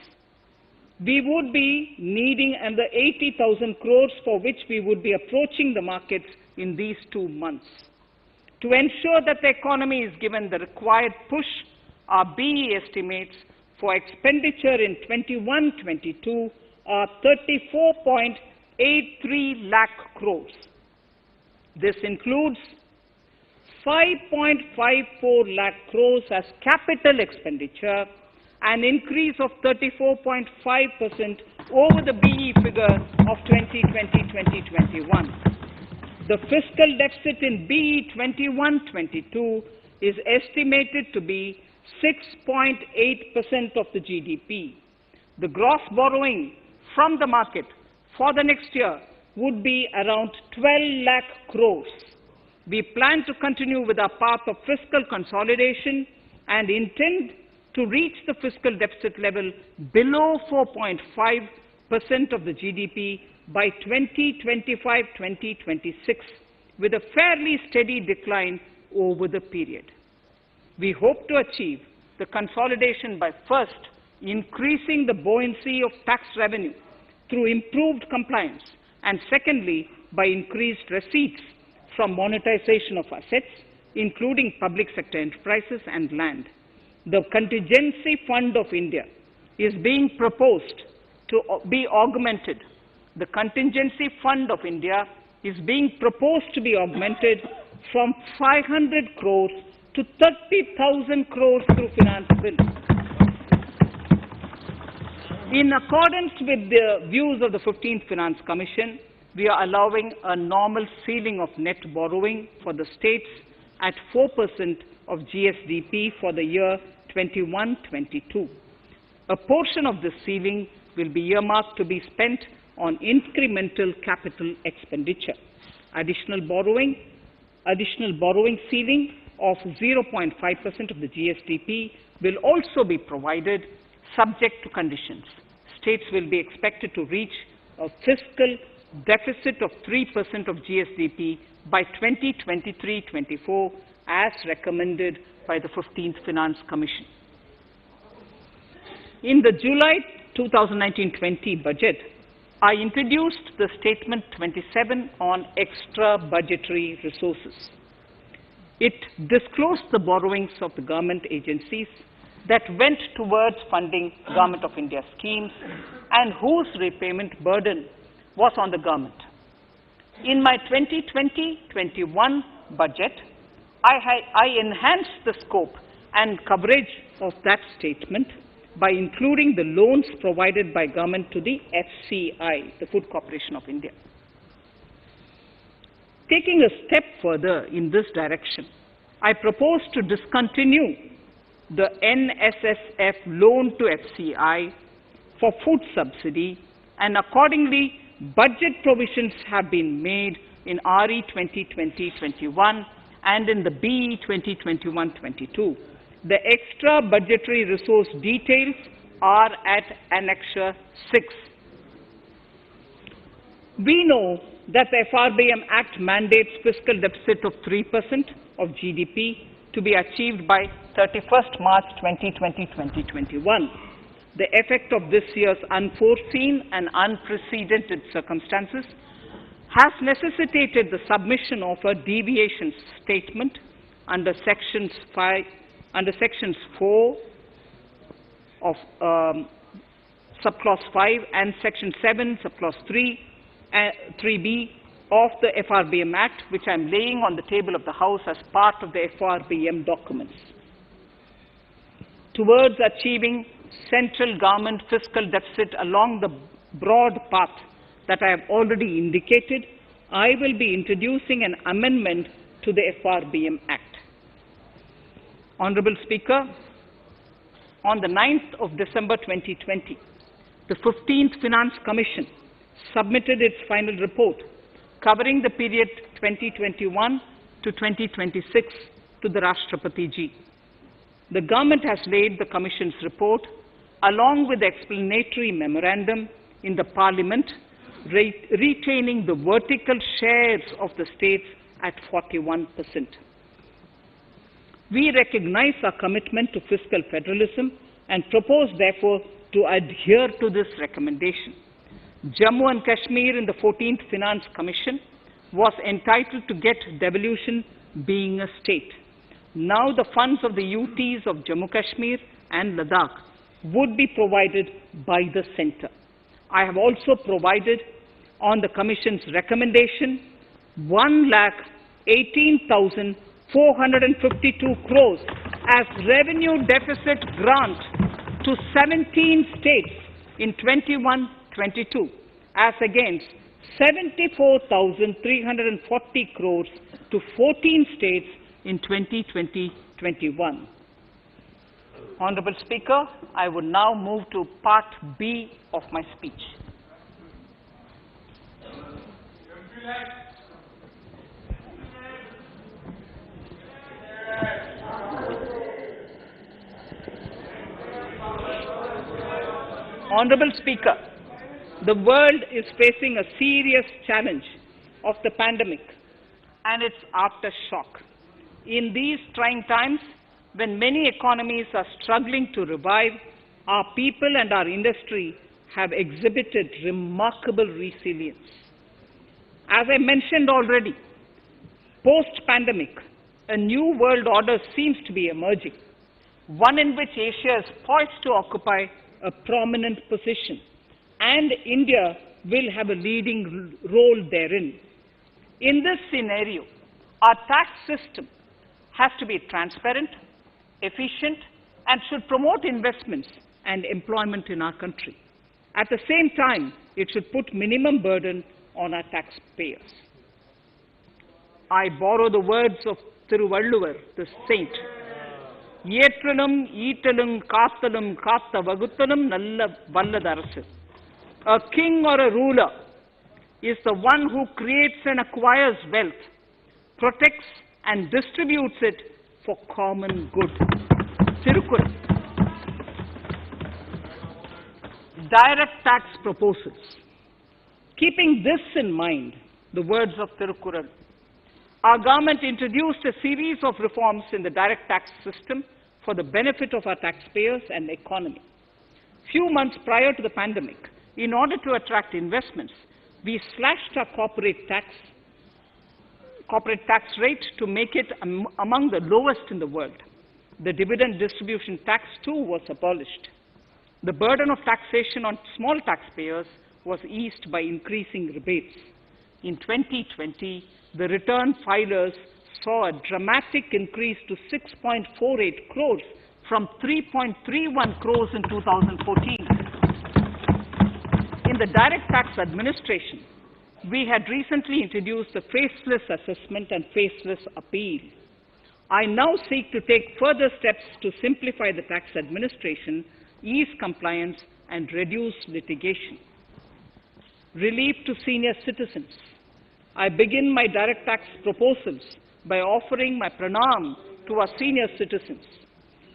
We would be needing another 80,000 crores, for which we would be approaching the markets in these 2 months. To ensure that the economy is given the required push, our BE estimates for expenditure in 21-22 are 34.83 lakh crores. This includes 5.54 lakh crores as capital expenditure, an increase of 34.5% over the BE figure of 2020-2021. The fiscal deficit in BE 21-22 is estimated to be 6.8% of the GDP. The gross borrowing from the market for the next year would be around 12 lakh crores. We plan to continue with our path of fiscal consolidation and intend to reach the fiscal deficit level below 4.5% of the GDP by 2025-2026, with a fairly steady decline over the period. We hope to achieve the consolidation by first increasing the buoyancy of tax revenue through improved compliance, and secondly, by increased receipts from monetization of assets, including public sector enterprises and land. The Contingency Fund of India is being proposed to be augmented. The Contingency Fund of India is being proposed to be augmented from 500 crores to 30,000 crores through finance bill. In accordance with the views of the 15th Finance Commission, we are allowing a normal ceiling of net borrowing for the states at 4% of GSDP for the year 21-22. A portion of this ceiling will be earmarked to be spent on incremental capital expenditure. Additional borrowing ceiling of 0.5% of the GSDP will also be provided, subject to conditions. States will be expected to reach a fiscal deficit of 3% of GSDP by 2023-24, as recommended by the 15th Finance Commission. In the July 2019-20 budget, I introduced the Statement 27 on extra budgetary resources. It disclosed the borrowings of the government agencies that went towards funding Government of India schemes and whose repayment burden was on the government. In my 2020-21 budget, I enhanced the scope and coverage of that statement by including the loans provided by government to the FCI, the Food Corporation of India. Taking a step further in this direction, I propose to discontinue the NSSF loan to FCI for food subsidy, and accordingly, budget provisions have been made in RE 2020-21 and in the BE 2021-22. The extra budgetary resource details are at Annexure 6. We know that the FRBM Act mandates fiscal deficit of 3% of GDP to be achieved by 31st March 2020-2021. The effect of this year's unforeseen and unprecedented circumstances has necessitated the submission of a deviation statement under Sections 4 of Subclause 5 and Section 7, Subclause 3, 3B of the FRBM Act, which I am laying on the table of the House as part of the FRBM documents. Towards achieving central government fiscal deficit along the broad path that I have already indicated, I will be introducing an amendment to the FRBM Act. Honorable Speaker, on the 9th of December 2020, the 15th Finance Commission submitted its final report covering the period 2021 to 2026 to the Rashtrapati Ji. The government has laid the Commission's report along with the explanatory memorandum in the Parliament, retaining the vertical shares of the states at 41%. We recognize our commitment to fiscal federalism and propose, therefore, to adhere to this recommendation. Jammu and Kashmir in the 14th Finance Commission was entitled to get devolution being a state. Now the funds of the UTs of Jammu Kashmir and Ladakh would be provided by the centre. I have also provided on the Commission's recommendation 1,18,452 crores as revenue deficit grant to 17 states in 21-22 as against 74,340 crores to 14 states in 2020-21. Honorable Speaker, I would now move to Part B of my speech. Honorable Speaker, the world is facing a serious challenge of the pandemic and its aftershock. In these trying times, when many economies are struggling to revive, our people and our industry have exhibited remarkable resilience. As I mentioned already, post-pandemic, a new world order seems to be emerging, one in which Asia is poised to occupy a prominent position, and India will have a leading role therein. In this scenario, our tax system has to be transparent, efficient, and should promote investments and employment in our country. At the same time, it should put minimum burden on our taxpayers. I borrow the words of Thiruvalluvar, the saint. Yetralum, Eatalum, Kathalum, Katha Vaguthalum, Nalla Valladarasu. A king or a ruler is the one who creates and acquires wealth, protects and distributes it for common good. Tirukkural. Direct tax proposals. Keeping this in mind, the words of Tirukkural, our government introduced a series of reforms in the direct tax system for the benefit of our taxpayers and economy. Few months prior to the pandemic, in order to attract investments, we slashed our corporate tax rate to make it among the lowest in the world. The dividend distribution tax too was abolished. The burden of taxation on small taxpayers was eased by increasing rebates. In 2020, the return filers saw a dramatic increase to 6.48 crores from 3.31 crores in 2014. In the direct tax administration, we had recently introduced the faceless assessment and faceless appeal. I now seek to take further steps to simplify the tax administration, ease compliance, and reduce litigation. Relief to senior citizens. I begin my direct tax proposals by offering my pranam to our senior citizens.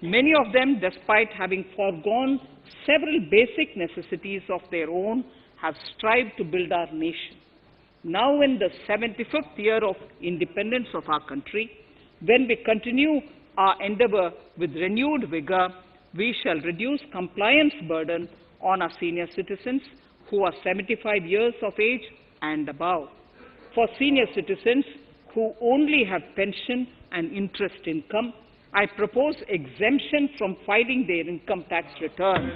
Many of them, despite having foregone several basic necessities of their own, have strived to build our nation. Now in the 75th year of independence of our country, when we continue our endeavor with renewed vigor, we shall reduce compliance burden on our senior citizens who are 75 years of age and above. For senior citizens who only have pension and interest income, I propose exemption from filing their income tax returns.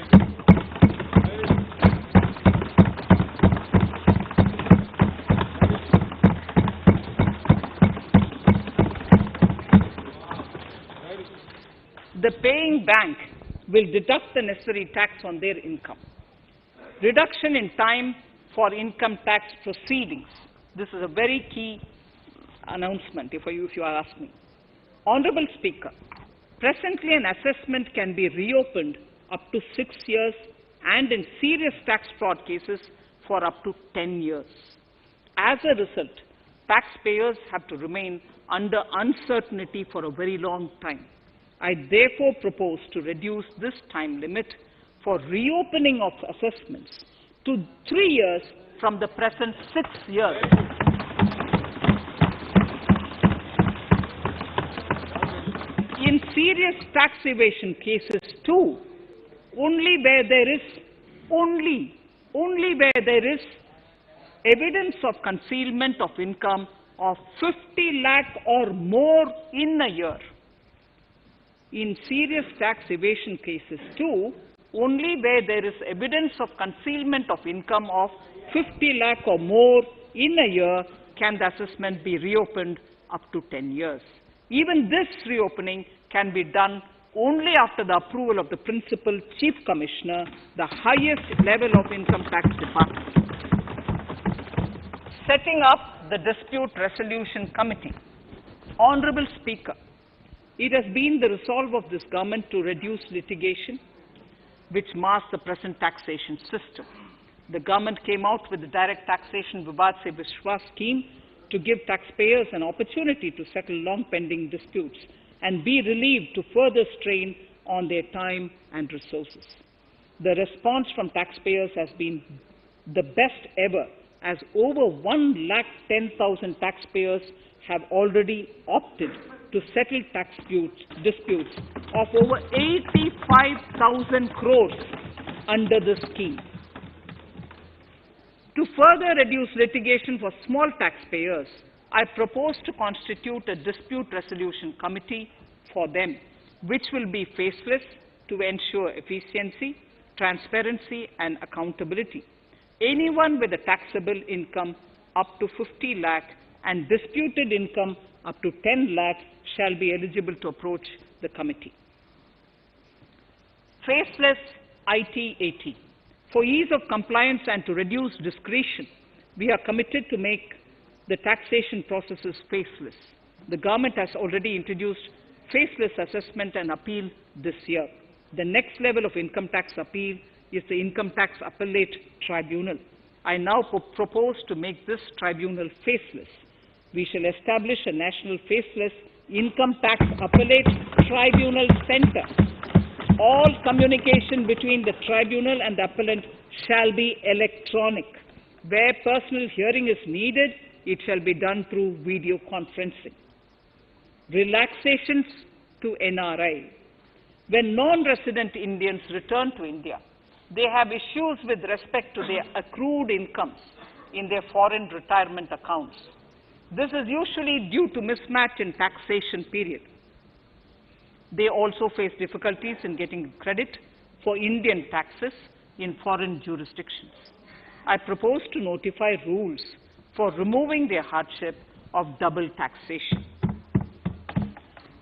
bank will deduct the necessary tax on their income. Reduction in time for income tax proceedings. This is a very key announcement, if you ask me. Honorable Speaker, presently an assessment can be reopened up to 6 years and in serious tax fraud cases for up to 10 years. As a result, taxpayers have to remain under uncertainty for a very long time. I therefore propose to reduce this time limit for reopening of assessments to 3 years from the present 6 years. In serious tax evasion cases too, only where there is evidence of concealment of income of 50 lakh or more in a year. In serious tax evasion cases too, only where there is evidence of concealment of income of 50 lakh or more in a year can the assessment be reopened up to 10 years. Even this reopening can be done only after the approval of the Principal Chief Commissioner, the highest level of Income Tax Department. Setting up the Dispute Resolution Committee. Honorable Speaker, it has been the resolve of this government to reduce litigation which mars the present taxation system. The government came out with the Direct Taxation Vivad Se Vishwas scheme to give taxpayers an opportunity to settle long-pending disputes and be relieved to further strain on their time and resources. The response from taxpayers has been the best ever, as over 110,000 taxpayers have already opted to settle tax disputes of over 85,000 crores under the scheme. To further reduce litigation for small taxpayers, I propose to constitute a dispute resolution committee for them, which will be faceless to ensure efficiency, transparency, and accountability. Anyone with a taxable income up to 50 lakh and disputed income up to 10 lakh shall be eligible to approach the committee. Faceless IT-AT. For ease of compliance and to reduce discretion, we are committed to make the taxation processes faceless. The government has already introduced faceless assessment and appeal this year. The next level of income tax appeal is the Income Tax Appellate Tribunal. I now propose to make this tribunal faceless. We shall establish a national faceless Income Tax Appellate Tribunal Center. All communication between the tribunal and the appellant shall be electronic. Where personal hearing is needed, it shall be done through video conferencing. Relaxations to NRI. When non-resident Indians return to India, they have issues with respect to their accrued incomes in their foreign retirement accounts. This is usually due to mismatch in taxation period. They also face difficulties in getting credit for Indian taxes in foreign jurisdictions. I propose to notify rules for removing their hardship of double taxation.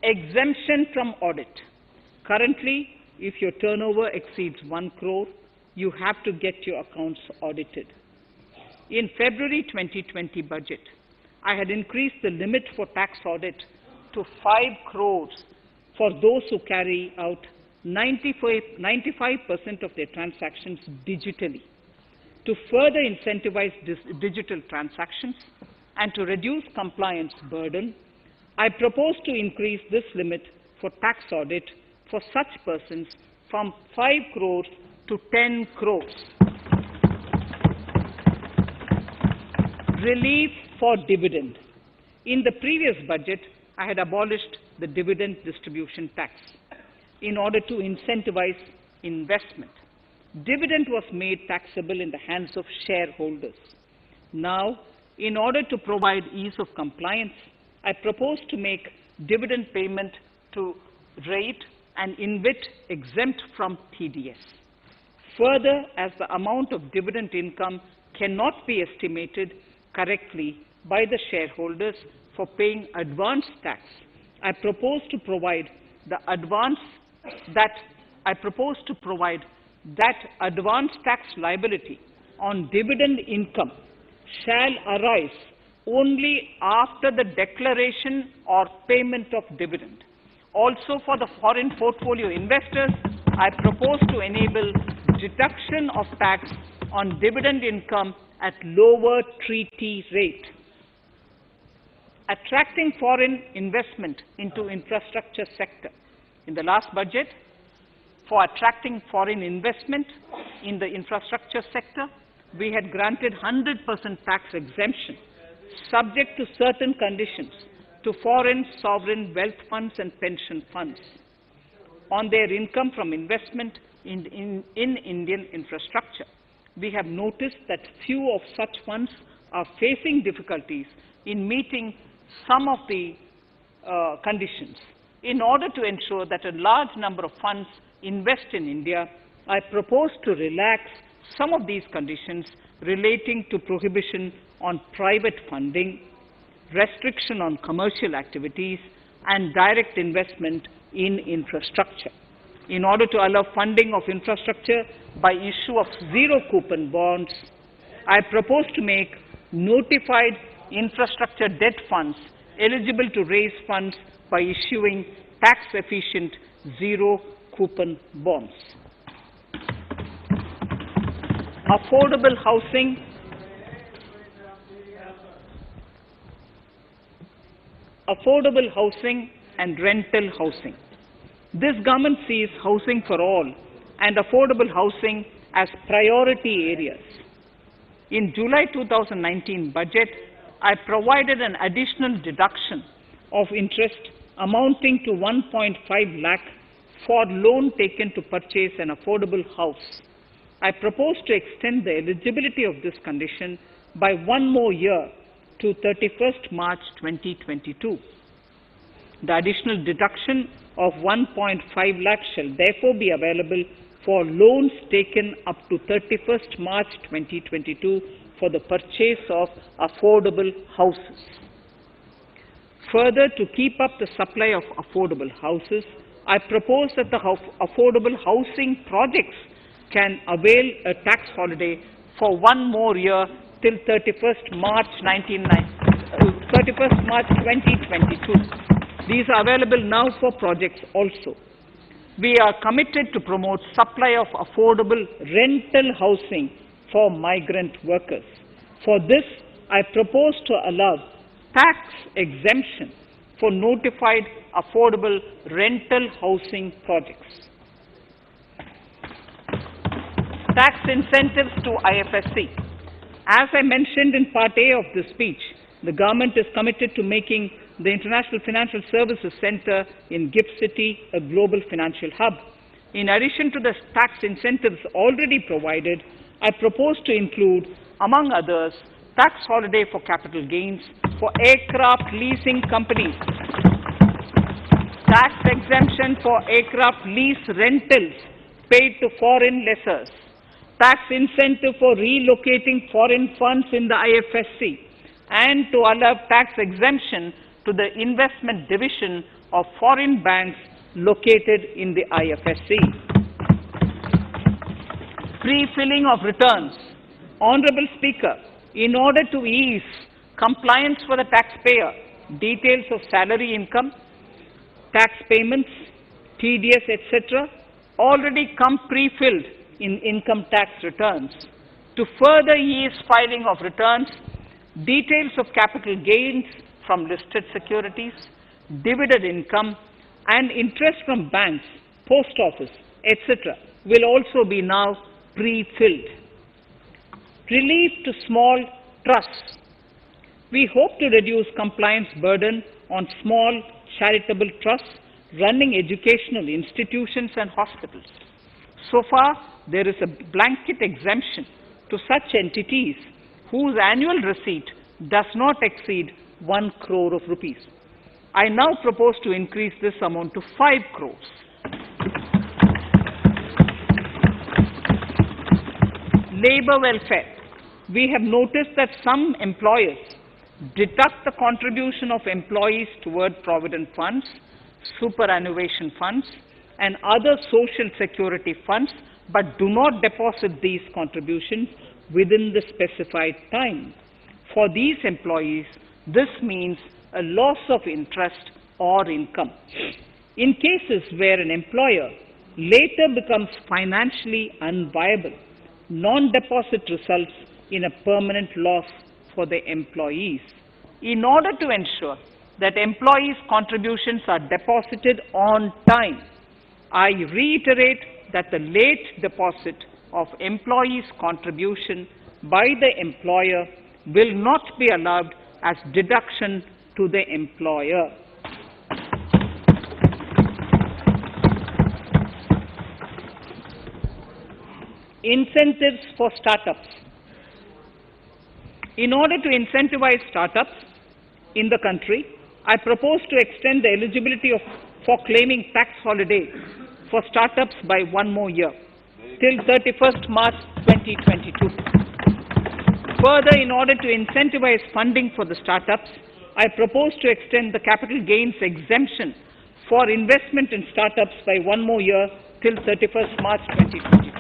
Exemption from audit. Currently, if your turnover exceeds 1 crore, you have to get your accounts audited. In February 2020 budget, I had increased the limit for tax audit to 5 crores for those who carry out 95% of their transactions digitally. To further incentivize digital transactions and to reduce compliance burden, I propose to increase this limit for tax audit for such persons from 5 crores to 10 crores. Relief for dividend. In the previous budget, I had abolished the dividend distribution tax in order to incentivize investment. Dividend was made taxable in the hands of shareholders. Now, in order to provide ease of compliance, I propose to make dividend payment to rate and InvIT exempt from TDS. Further, as the amount of dividend income cannot be estimated correctly by the shareholders for paying advance tax, I propose to provide the advance that I propose to provide that advance tax liability on dividend income shall arise only after the declaration or payment of dividend. Also, for the foreign portfolio investors, I propose to enable deduction of tax on dividend income at lower treaty rate. Attracting foreign investment into infrastructure sector. In the last budget, for attracting foreign investment in the infrastructure sector, we had granted 100% tax exemption, subject to certain conditions, to foreign sovereign wealth funds and pension funds on their income from investment in Indian infrastructure. We have noticed that few of such funds are facing difficulties in meeting some of the conditions. In order to ensure that a large number of funds invest in India, I propose to relax some of these conditions relating to prohibition on private funding, restriction on commercial activities, and direct investment in infrastructure. In order to allow funding of infrastructure by issue of zero-coupon bonds, I propose to make notified infrastructure debt funds eligible to raise funds by issuing tax-efficient zero-coupon bonds. Affordable housing. Affordable housing and rental housing. This government sees housing for all and affordable housing as priority areas. In July 2019 budget, I provided an additional deduction of interest amounting to 1.5 lakh for loan taken to purchase an affordable house. I propose to extend the eligibility of this condition by 1 more year to 31st March 2022. The additional deduction of 1.5 lakh shall therefore be available for loans taken up to 31st March 2022 for the purchase of affordable houses. Further, to keep up the supply of affordable houses, I propose that the affordable housing projects can avail a tax holiday for 1 more year till 31st March 2022. These are available now for projects also. We are committed to promote supply of affordable rental housing for migrant workers. For this, I propose to allow tax exemption for notified affordable rental housing projects. Tax incentives to IFSC. As I mentioned in Part A of this speech, the government is committed to making the International Financial Services Center in GIFT City a global financial hub. In addition to the tax incentives already provided, I propose to include, among others, tax holiday for capital gains for aircraft leasing companies, tax exemption for aircraft lease rentals paid to foreign lessors, tax incentive for relocating foreign funds in the IFSC, and to allow tax exemption to the investment division of foreign banks located in the IFSC. Pre-filling of returns. Honorable Speaker, in order to ease compliance for the taxpayer, details of salary income, tax payments, TDS, etc., already come pre-filled in income tax returns. To further ease filing of returns, details of capital gains from listed securities, dividend income, and interest from banks, post office, etc., will also be now pre-filled. Relief to small trusts. We hope to reduce compliance burden on small charitable trusts running educational institutions and hospitals. So far, there is a blanket exemption to such entities whose annual receipt does not exceed 1 crore of rupees. I now propose to increase this amount to 5 crores. Labor welfare. We have noticed that some employers deduct the contribution of employees toward provident funds, superannuation funds, and other social security funds, but do not deposit these contributions within the specified time. For these employees, this means a loss of interest or income. In cases where an employer later becomes financially unviable, non-deposit results in a permanent loss for the employees. In order to ensure that employees' contributions are deposited on time, I reiterate that the late deposit of employees' contribution by the employer will not be allowed as deduction to the employer. Incentives for startups. In order to incentivize startups in the country, I propose to extend the eligibility for claiming tax holiday for startups by 1 more year, till 31st March 2022. Further, in order to incentivize funding for the startups, I propose to extend the capital gains exemption for investment in startups by 1 more year, till 31st March 2022.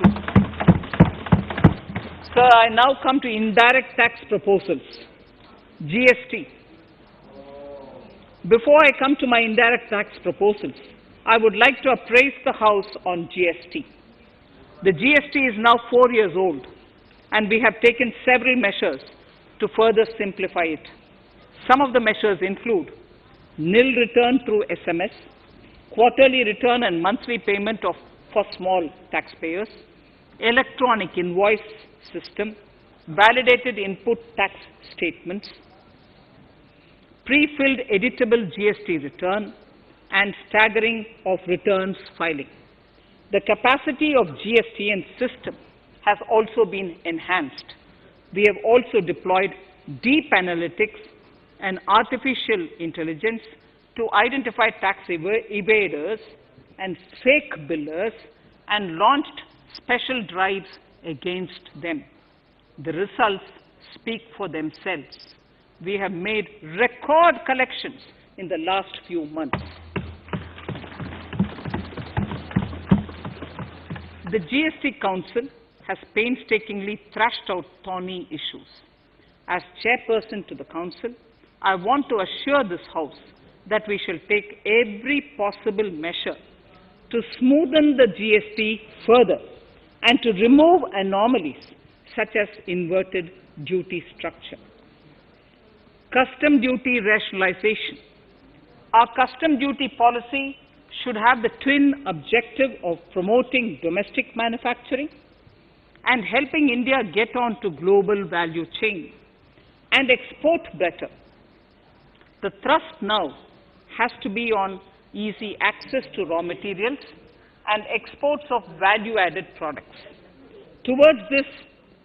Sir, I now come to indirect tax proposals. GST. Before I come to my indirect tax proposals, I would like to appraise the House on GST. The GST is now 4 years old, and we have taken several measures to further simplify it. Some of the measures include nil return through SMS, quarterly return and monthly payment for small taxpayers, electronic invoice system, validated input tax statements, pre-filled editable GST return, and staggering of returns filing. The capacity of GST and system has also been enhanced. We have also deployed deep analytics and artificial intelligence to identify tax evaders and fake billers and launched special drives against them. The results speak for themselves. We have made record collections in the last few months. The GST Council has painstakingly thrashed out thorny issues. As chairperson to the Council, I want to assure this House that we shall take every possible measure to smoothen the GST further and to remove anomalies such as inverted duty structure. Custom duty rationalization. Our custom duty policy should have the twin objective of promoting domestic manufacturing and helping India get on to global value chain and export better. The thrust now has to be on easy access to raw materials and exports of value-added products. Towards this,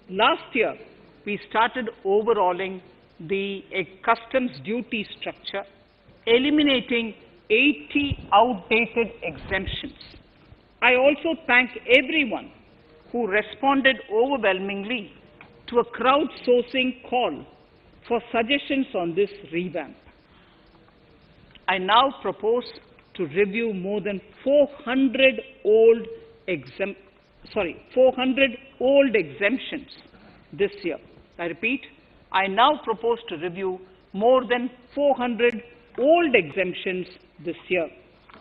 last year, we started overhauling the customs duty structure, eliminating 80 outdated exemptions. I also thank everyone who responded overwhelmingly to a crowdsourcing call for suggestions on this revamp. I now propose to review more than 400 old exemptions this year. I repeat, I now propose to review more than 400 old exemptions this year.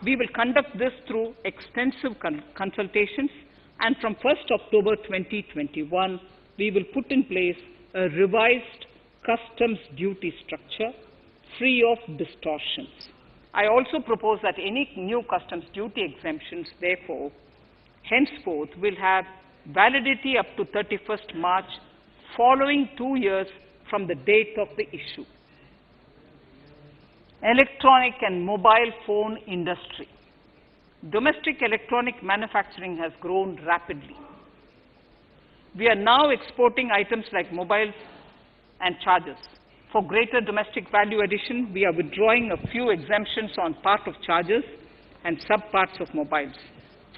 We will conduct this through extensive consultations, and from 1st October 2021, we will put in place a revised customs duty structure free of distortions. I also propose that any new customs duty exemptions, therefore, henceforth will have validity up to 31st March, following 2 years from the date of the issue. Electronic and mobile phone industry. Domestic electronic manufacturing has grown rapidly. We are now exporting items like mobiles and chargers. For greater domestic value addition, we are withdrawing a few exemptions on part of chargers and sub-parts of mobiles.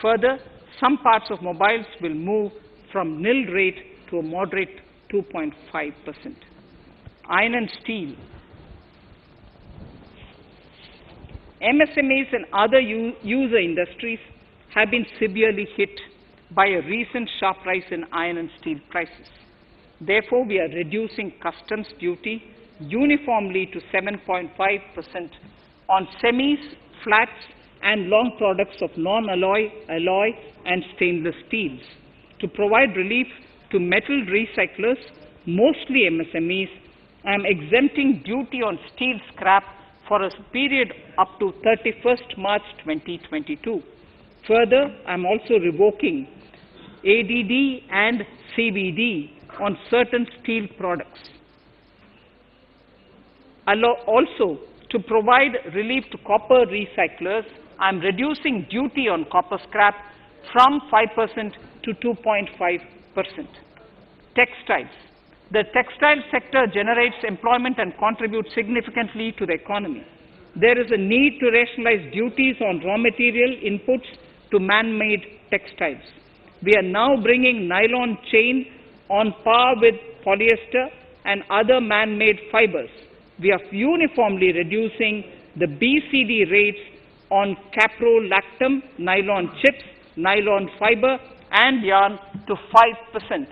Further, some parts of mobiles will move from nil rate to a moderate 2.5%. Iron and steel. MSMEs and other user industries have been severely hit by a recent sharp rise in iron and steel prices. Therefore, we are reducing customs duty uniformly to 7.5% on semis, flats, and long products of non-alloy, alloy, and stainless steels. To provide relief to metal recyclers, mostly MSMEs, I am exempting duty on steel scrap for a period up to 31st March 2022. Further, I am also revoking ADD and CVD on certain steel products. Also, to provide relief to copper recyclers, I am reducing duty on copper scrap from 5% to 2.5%. Textiles. The textile sector generates employment and contributes significantly to the economy. There is a need to rationalize duties on raw material inputs to man-made textiles. We are now bringing nylon chain on par with polyester and other man-made fibers. We are uniformly reducing the BCD rates on caprolactam, nylon chips, nylon fiber, and yarn to 5%.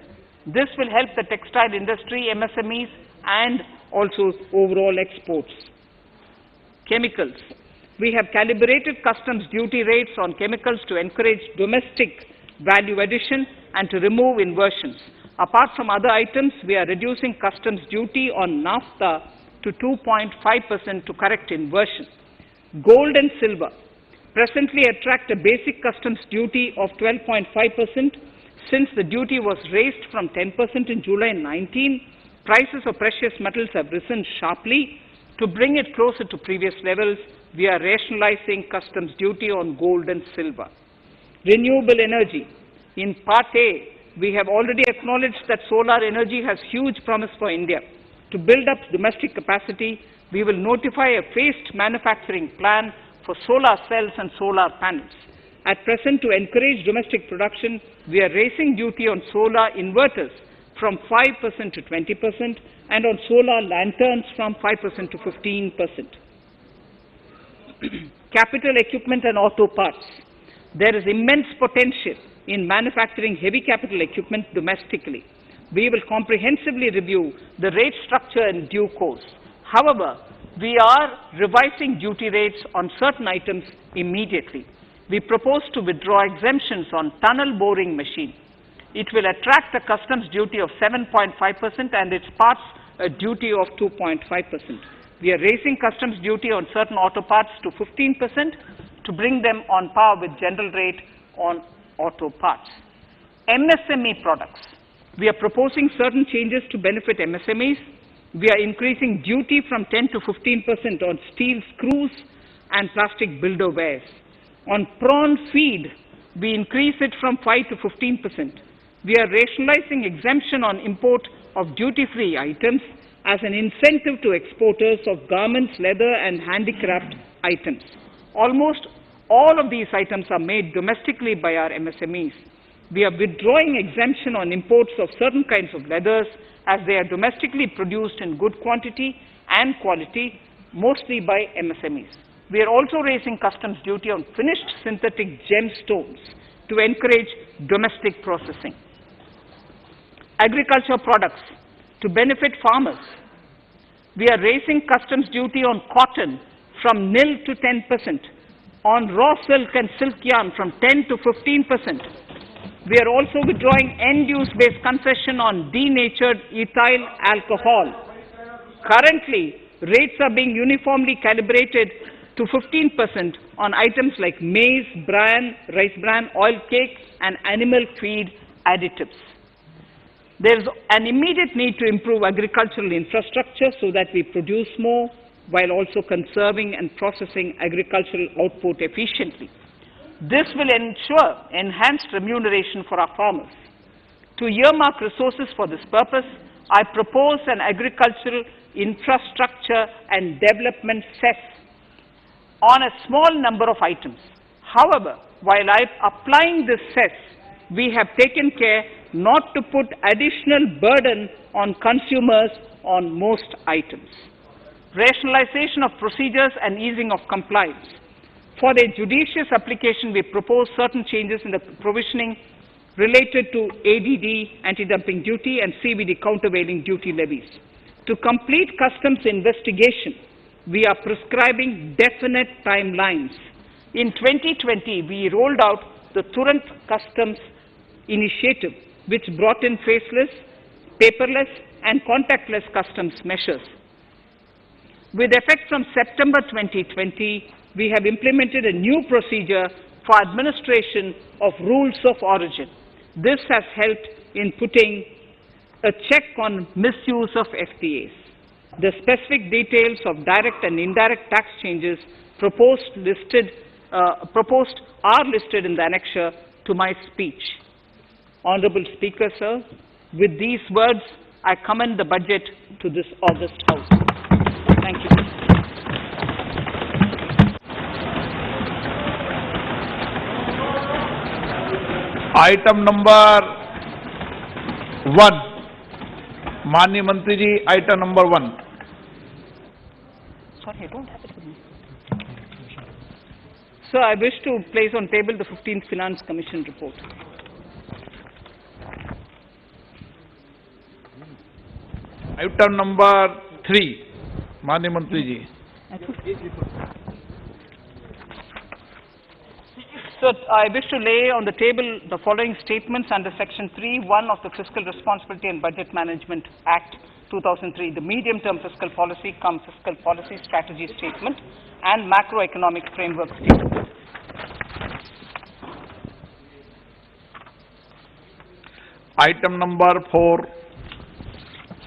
This will help the textile industry, MSMEs, and also overall exports. Chemicals. We have calibrated customs duty rates on chemicals to encourage domestic value addition and to remove inversions. Apart from other items, we are reducing customs duty on naphtha to 2.5% to correct inversion. Gold and silver presently attract a basic customs duty of 12.5%. Since the duty was raised from 10% in July 19, prices of precious metals have risen sharply. To bring it closer to previous levels, we are rationalizing customs duty on gold and silver. Renewable energy. In Part A, we have already acknowledged that solar energy has huge promise for India. To build up domestic capacity, we will notify a phased manufacturing plan for solar cells and solar panels. At present, to encourage domestic production, we are raising duty on solar inverters from 5% to 20% and on solar lanterns from 5% to 15%. Capital equipment and auto parts. There is immense potential in manufacturing heavy capital equipment domestically. We will comprehensively review the rate structure in due course. However, we are revising duty rates on certain items immediately. We propose to withdraw exemptions on tunnel boring machine. It will attract a customs duty of 7.5% and its parts a duty of 2.5%. We are raising customs duty on certain auto parts to 15% to bring them on par with general rate on auto parts. MSME products. We are proposing certain changes to benefit MSMEs. We are increasing duty from 10 to 15% on steel screws and plastic builder wares. On prawn feed, we increase it from 5 to 15%. We are rationalizing exemption on import of duty-free items as an incentive to exporters of garments, leather, and handicraft items. Almost all of these items are made domestically by our MSMEs. We are withdrawing exemption on imports of certain kinds of leathers as they are domestically produced in good quantity and quality, mostly by MSMEs. We are also raising customs duty on finished synthetic gemstones to encourage domestic processing. Agriculture products to benefit farmers. We are raising customs duty on cotton from nil to 10%, on raw silk and silk yarn from 10 to 15%. We are also withdrawing end-use-based concession on denatured ethyl alcohol. Currently, rates are being uniformly calibrated to 15% on items like maize, bran, rice bran, oil cake, and animal feed additives. There is an immediate need to improve agricultural infrastructure so that we produce more while also conserving and processing agricultural output efficiently. This will ensure enhanced remuneration for our farmers. To earmark resources for this purpose, I propose an agricultural infrastructure and development cess on a small number of items. However, while I am applying this cess, we have taken care not to put additional burden on consumers on most items. Rationalization of procedures and easing of compliance. For a judicious application, we propose certain changes in the provisioning related to ADD, anti-dumping duty, and CVD, countervailing duty levies. To complete customs investigation, we are prescribing definite timelines. In 2020, we rolled out the Turant Customs Initiative, which brought in faceless, paperless, and contactless customs measures. With effect from September 2020, we have implemented a new procedure for administration of rules of origin. This has helped in putting a check on misuse of FTAs. The specific details of direct and indirect tax changes proposed are listed in the annexure to my speech. Honorable Speaker, sir, with these words, I commend the budget to this august House. Thank you. Item number 1, माननीय मंत्री जी, item number 1। Sorry, I don't have it with me. Sir, I wish to place on table the 15th Finance Commission report. Item number 3, माननीय मंत्री जी। Sir, I wish to lay on the table the following statements under Section 3(1) of the Fiscal Responsibility and Budget Management Act 2003, the medium-term fiscal policy cum fiscal policy strategy statement and macroeconomic framework statement. Item number 4.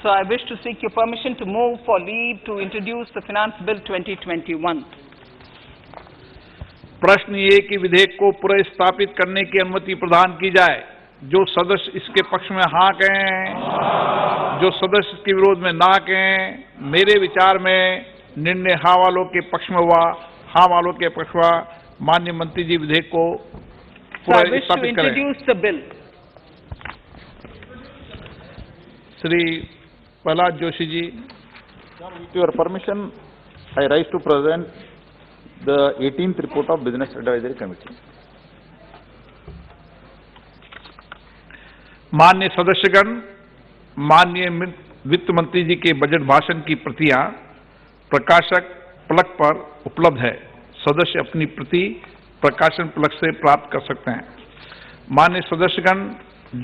So I wish to seek your permission to move for leave to introduce the Finance Bill 2021. प्रश्न ये कि विधेयक को पुनर्स्थापित करने की अनुमति प्रदान की जाए। जो सदस्य इसके पक्ष में हाँ कहें, जो सदस्य इसके विरोध में ना कहें। मेरे विचार में निर्णय हाँ वालों के पक्ष में हुआ, हाँ वालों के पक्ष हुआ। माननीय मंत्री जी विधेयक को पुनर्स्थापित करें। Shri Prahlad Joshi ji. With your permission, I rise to present the 18th report of Business Advisory Committee. माननीय सदस्यगण, माननीय वित्त मंत्री जी के बजट भाषण की प्रतियां प्रकाशक फलक पर उपलब्ध है। सदस्य अपनी प्रति प्रकाशन फलक से प्राप्त कर सकते हैं। माननीय सदस्यगण,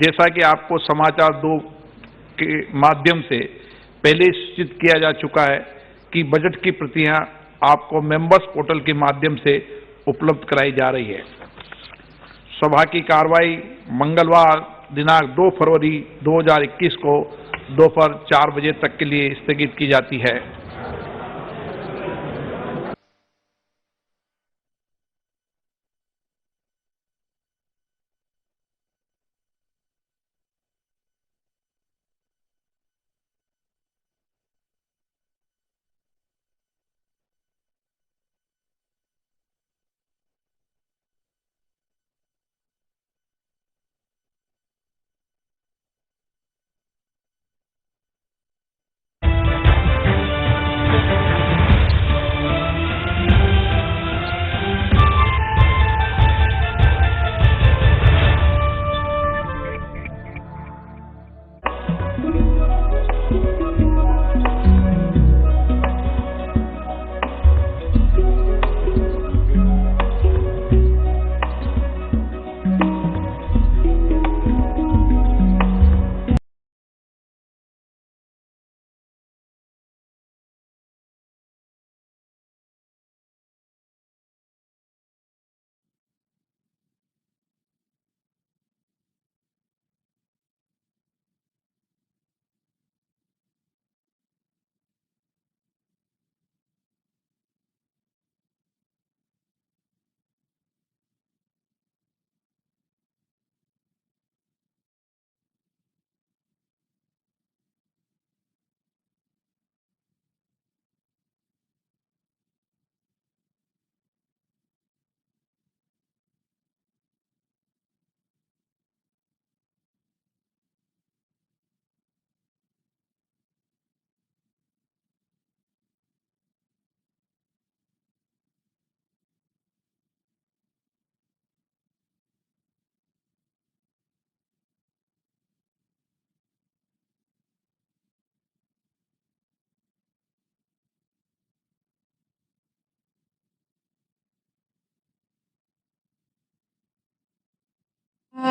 जैसा कि आपको समाचार 2 के माध्यम से पहले सूचित किया जा चुका है कि बजट की प्रतियां आपको मेंबर्स पोर्टल के माध्यम से उपलब्ध कराई जा रही है। सभा की कार्रवाई मंगलवार दिनांक 2 फरवरी 2021 को दोपहर 4 बजे तक के लिए स्थगित की जाती है।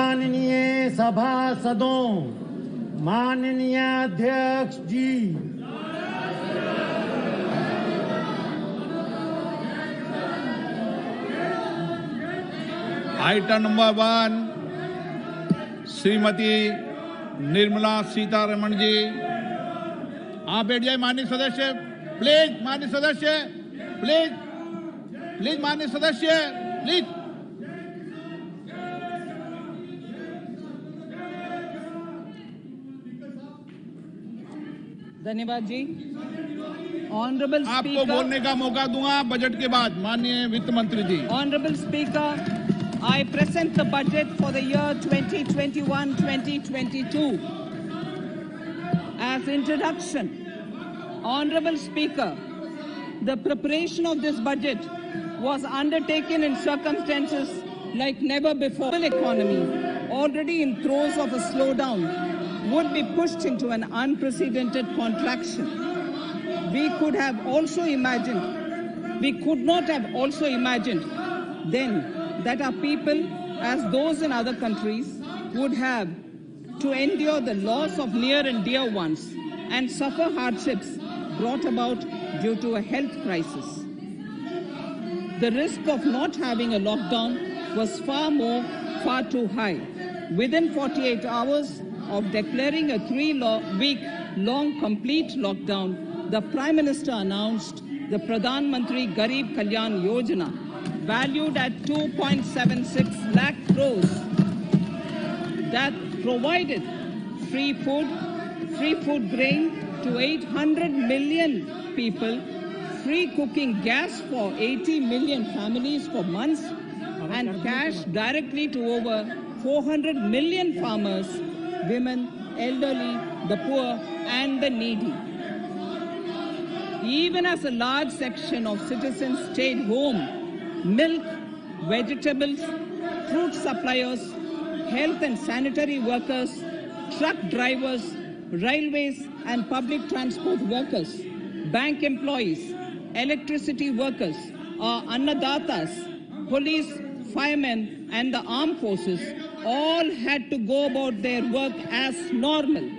माननीय सभासदों, माननीय अध्यक्ष जी, आइटम नंबर 1 श्रीमती निर्मला सीतारमण जी, आप बैठ जाए। माननीय सदस्य प्लीज, माननीय सदस्य प्लीज, प्लीज माननीय सदस्य प्लीज। धन्यवाद जी। ऑनरेबल आपको बोलने का मौका दूंगा बजट के बाद। माननीय वित्त मंत्री जी। Honorable Speaker, I present the budget for the year 2021-2022. As introduction, Honorable Speaker, the preparation of this budget was undertaken in circumstances like never before. The economy, already in throes of a slowdown, would be pushed into an unprecedented contraction. We could not have also imagined then that our people, as those in other countries, would have to endure the loss of near and dear ones and suffer hardships brought about due to a health crisis. The risk of not having a lockdown was far too high. Within 48 hours of declaring a 3-week-long complete lockdown, the Prime Minister announced the Pradhan Mantri Garib Kalyan Yojana, valued at 2.76 lakh crores, that provided free food grain to 800 million people, free cooking gas for 80 million families for months, and cash directly to over 400 million farmers, women, elderly, the poor, and the needy. Even as a large section of citizens stayed home, milk, vegetables, fruit suppliers, health and sanitary workers, truck drivers, railways and public transport workers, bank employees, electricity workers, our annadatas, police, firemen and the armed forces all had to go about their work as normal,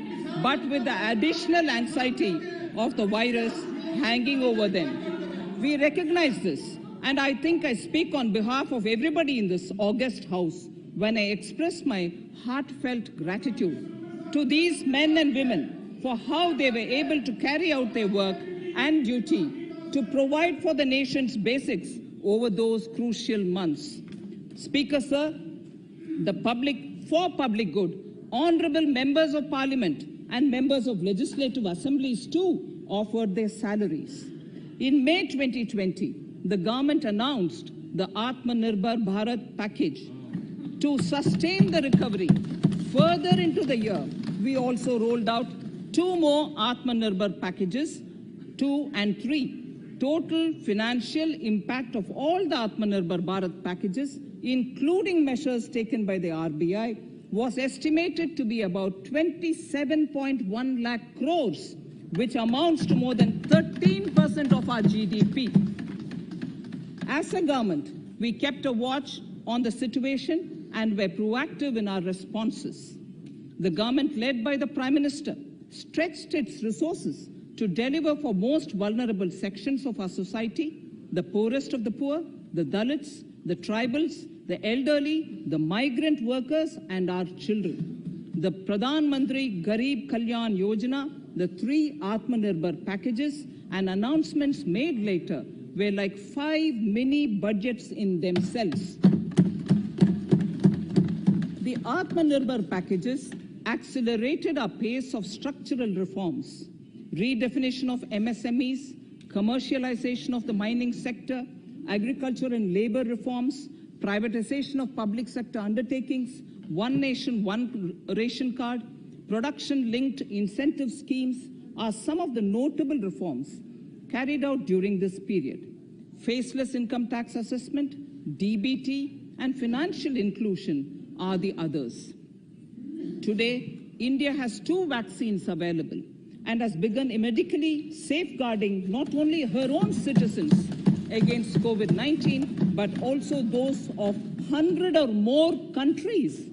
but with the additional anxiety of the virus hanging over them. We recognize this, and I think I speak on behalf of everybody in this august house when I express my heartfelt gratitude to these men and women for how they were able to carry out their work and duty to provide for the nation's basics over those crucial months. Speaker, sir, for public good, honorable members of parliament and members of legislative assemblies too offered their salaries. In May 2020, the government announced the Atmanirbhar Bharat package. To sustain the recovery further into the year, we also rolled out 2 more Atmanirbhar packages, 2 and 3. Total financial impact of all the Atmanirbhar Bharat packages, including measures taken by the RBI, was estimated to be about 27.1 lakh crores, which amounts to more than 13% of our GDP. As a government, we kept a watch on the situation and were proactive in our responses. The government, led by the Prime Minister, stretched its resources to deliver for most vulnerable sections of our society, the poorest of the poor, the Dalits, the tribals, the elderly, the migrant workers, and our children. The Pradhan Mantri Garib Kalyan Yojana, the 3 Atmanirbhar packages, and announcements made later were like 5 mini budgets in themselves. The Atmanirbhar packages accelerated our pace of structural reforms, redefinition of MSMEs, commercialization of the mining sector, agriculture and labor reforms, privatization of public sector undertakings, one nation, one ration card, production-linked incentive schemes are some of the notable reforms carried out during this period. Faceless income tax assessment, DBT, and financial inclusion are the others. Today, India has 2 vaccines available and has begun medically safeguarding not only her own citizens against COVID-19, but also those of 100 or more countries.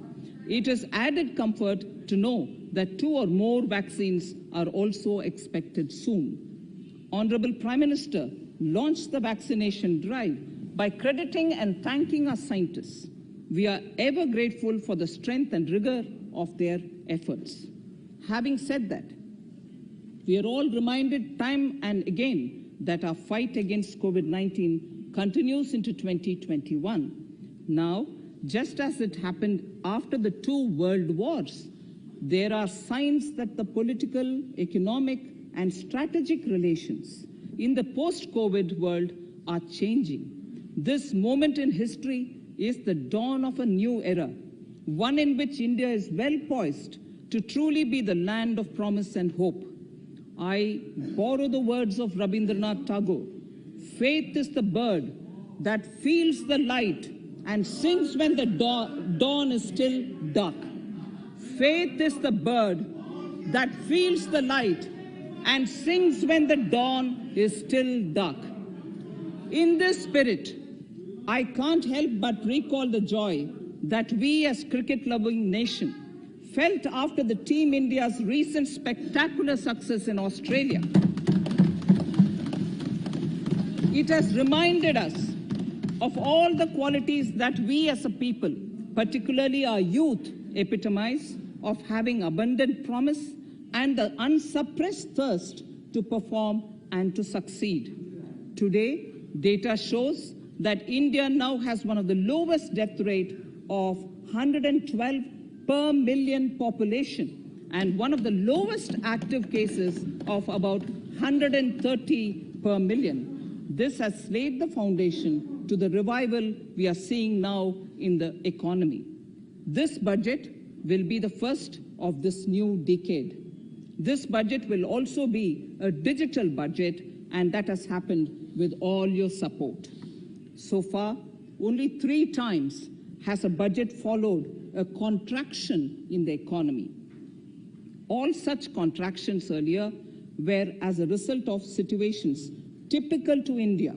It is added comfort to know that 2 or more vaccines are also expected soon. Honorable Prime Minister launched the vaccination drive by crediting and thanking our scientists. We are ever grateful for the strength and rigor of their efforts. Having said that, we are all reminded time and again that our fight against COVID-19 continues into 2021. Now, just as it happened after the 2 world wars, there are signs that the political, economic, and strategic relations in the post-COVID world are changing. This moment in history is the dawn of a new era, one in which India is well poised to truly be the land of promise and hope. I borrow the words of Rabindranath Tagore. Faith is the bird that feels the light and sings when the dawn is still dark. Faith is the bird that feels the light and sings when the dawn is still dark. In this spirit, I can't help but recall the joy that we as cricket-loving nation felt after the Team India's recent spectacular success in Australia. It has reminded us of all the qualities that we as a people, particularly our youth, epitomize of having abundant promise and the unsuppressed thirst to perform and to succeed. Today, data shows that India now has one of the lowest death rate of 112 per million population and one of the lowest active cases of about 130 per million. This has laid the foundation to the revival we are seeing now in the economy. This budget will be the first of this new decade. This budget will also be a digital budget, and that has happened with all your support. So far, only 3 times has a budget followed a contraction in the economy. All such contractions earlier were as a result of situations typical to India.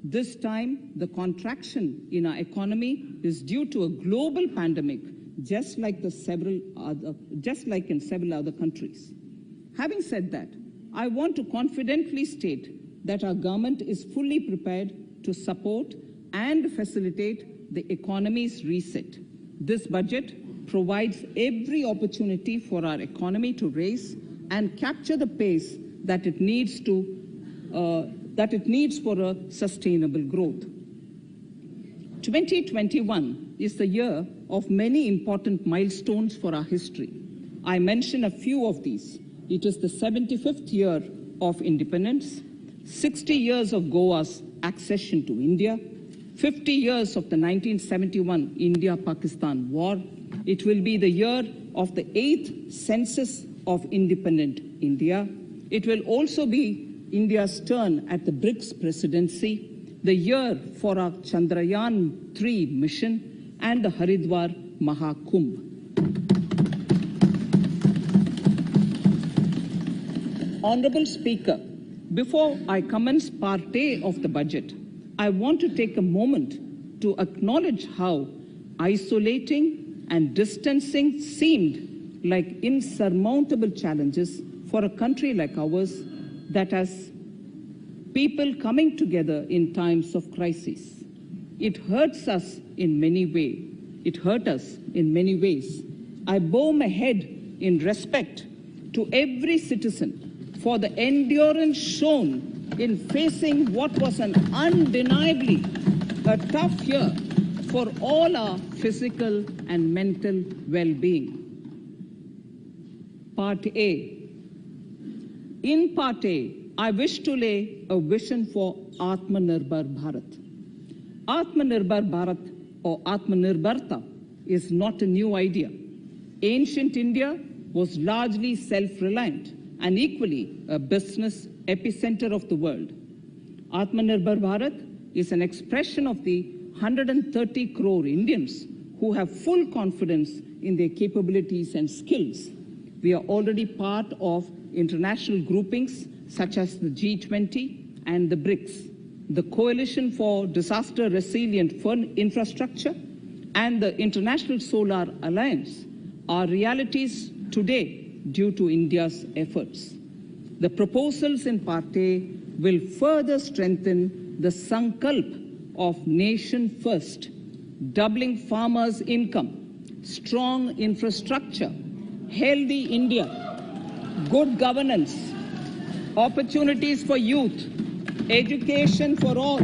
This time, the contraction in our economy is due to a global pandemic, just like in several other countries. Having said that, I want to confidently state that our government is fully prepared to support and facilitate the economy's reset. This budget provides every opportunity for our economy to raise and capture the pace that it needs for a sustainable growth. 2021 is the year of many important milestones for our history. I mention a few of these. It is the 75th year of independence, 60 years of Goa's accession to India, 50 years of the 1971 India-Pakistan War. It will be the year of the 8th census of independent India. It will also be India's turn at the BRICS presidency, the year for our Chandrayaan-3 mission, and the Haridwar Mahakumbh. Honorable Speaker, before I commence Part A of the budget, I want to take a moment to acknowledge how isolating and distancing seemed like insurmountable challenges for a country like ours that has people coming together in times of crisis. It hurts us in many ways. It hurt us in many ways. I bow my head in respect to every citizen for the endurance shown in facing what was an undeniably a tough year for all our physical and mental well-being. Part A. In Part A, I wish to lay a vision for Atmanirbhar Bharat. Atmanirbhar Bharat or Atmanirbharta is not a new idea. Ancient India was largely self-reliant and equally a business epicenter of the world. Atmanirbhar Bharat is an expression of the 130 crore Indians who have full confidence in their capabilities and skills. We are already part of international groupings such as the G20 and the BRICS, the Coalition for Disaster Resilient Infrastructure, and the International Solar Alliance are realities today due to India's efforts. The proposals in Part A will further strengthen the Sankalp of Nation First, doubling farmers' income, strong infrastructure, healthy India, good governance, opportunities for youth, education for all,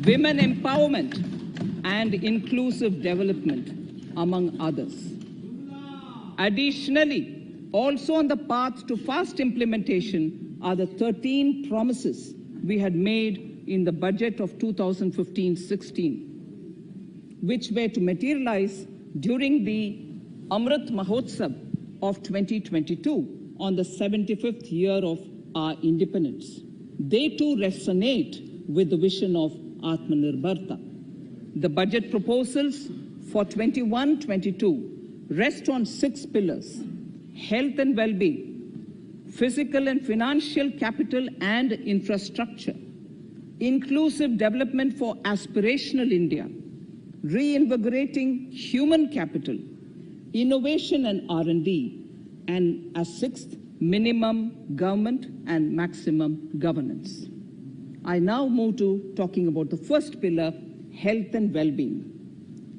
women empowerment, and inclusive development, among others. Additionally, also on the path to fast implementation are the 13 promises we had made in the budget of 2015-16, which were to materialize during the Amrit Mahotsav of 2022 on the 75th year of our independence. They too resonate with the vision of Atmanirbharta. The budget proposals for 21-22 rest on 6 pillars: health and well-being, physical and financial capital and infrastructure, inclusive development for aspirational India, reinvigorating human capital, innovation and R&D, and as 6th, minimum government and maximum governance. I now move to talking about the first pillar, health and well-being.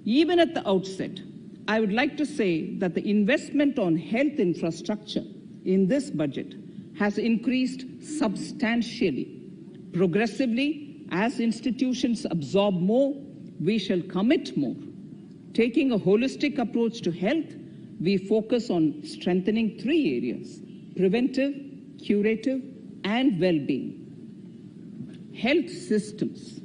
Even at the outset, I would like to say that the investment on health infrastructure in this budget has increased substantially. Progressively, as institutions absorb more, we shall commit more. Taking a holistic approach to health, we focus on strengthening 3 areas: preventive, curative, and well-being. Health systems.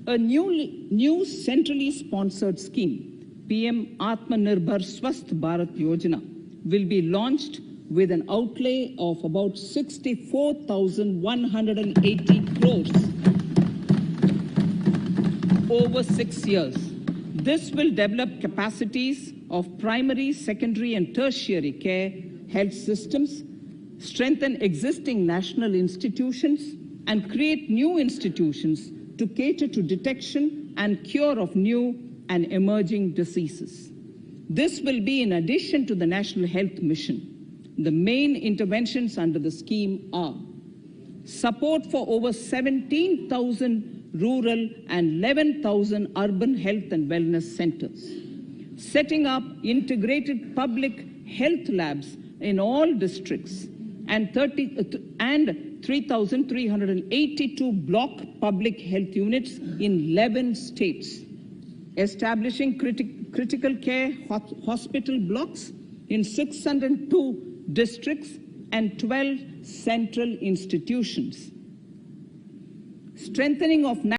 A new centrally sponsored scheme, PM Atmanirbhar Swasth Bharat Yojana, will be launched with an outlay of about 64,180 crores over 6 years. This will develop capacities of primary, secondary, and tertiary care health systems, strengthen existing national institutions, and create new institutions to cater to detection and cure of new and emerging diseases. This will be in addition to the National Health Mission. The main interventions under the scheme are support for over 17,000 rural and 11,000 urban health and wellness centers, setting up integrated public health labs in all districts, and 3,382 block public health units in 11 states, establishing critical care hospital blocks in 602 districts and 12 central institutions, strengthening of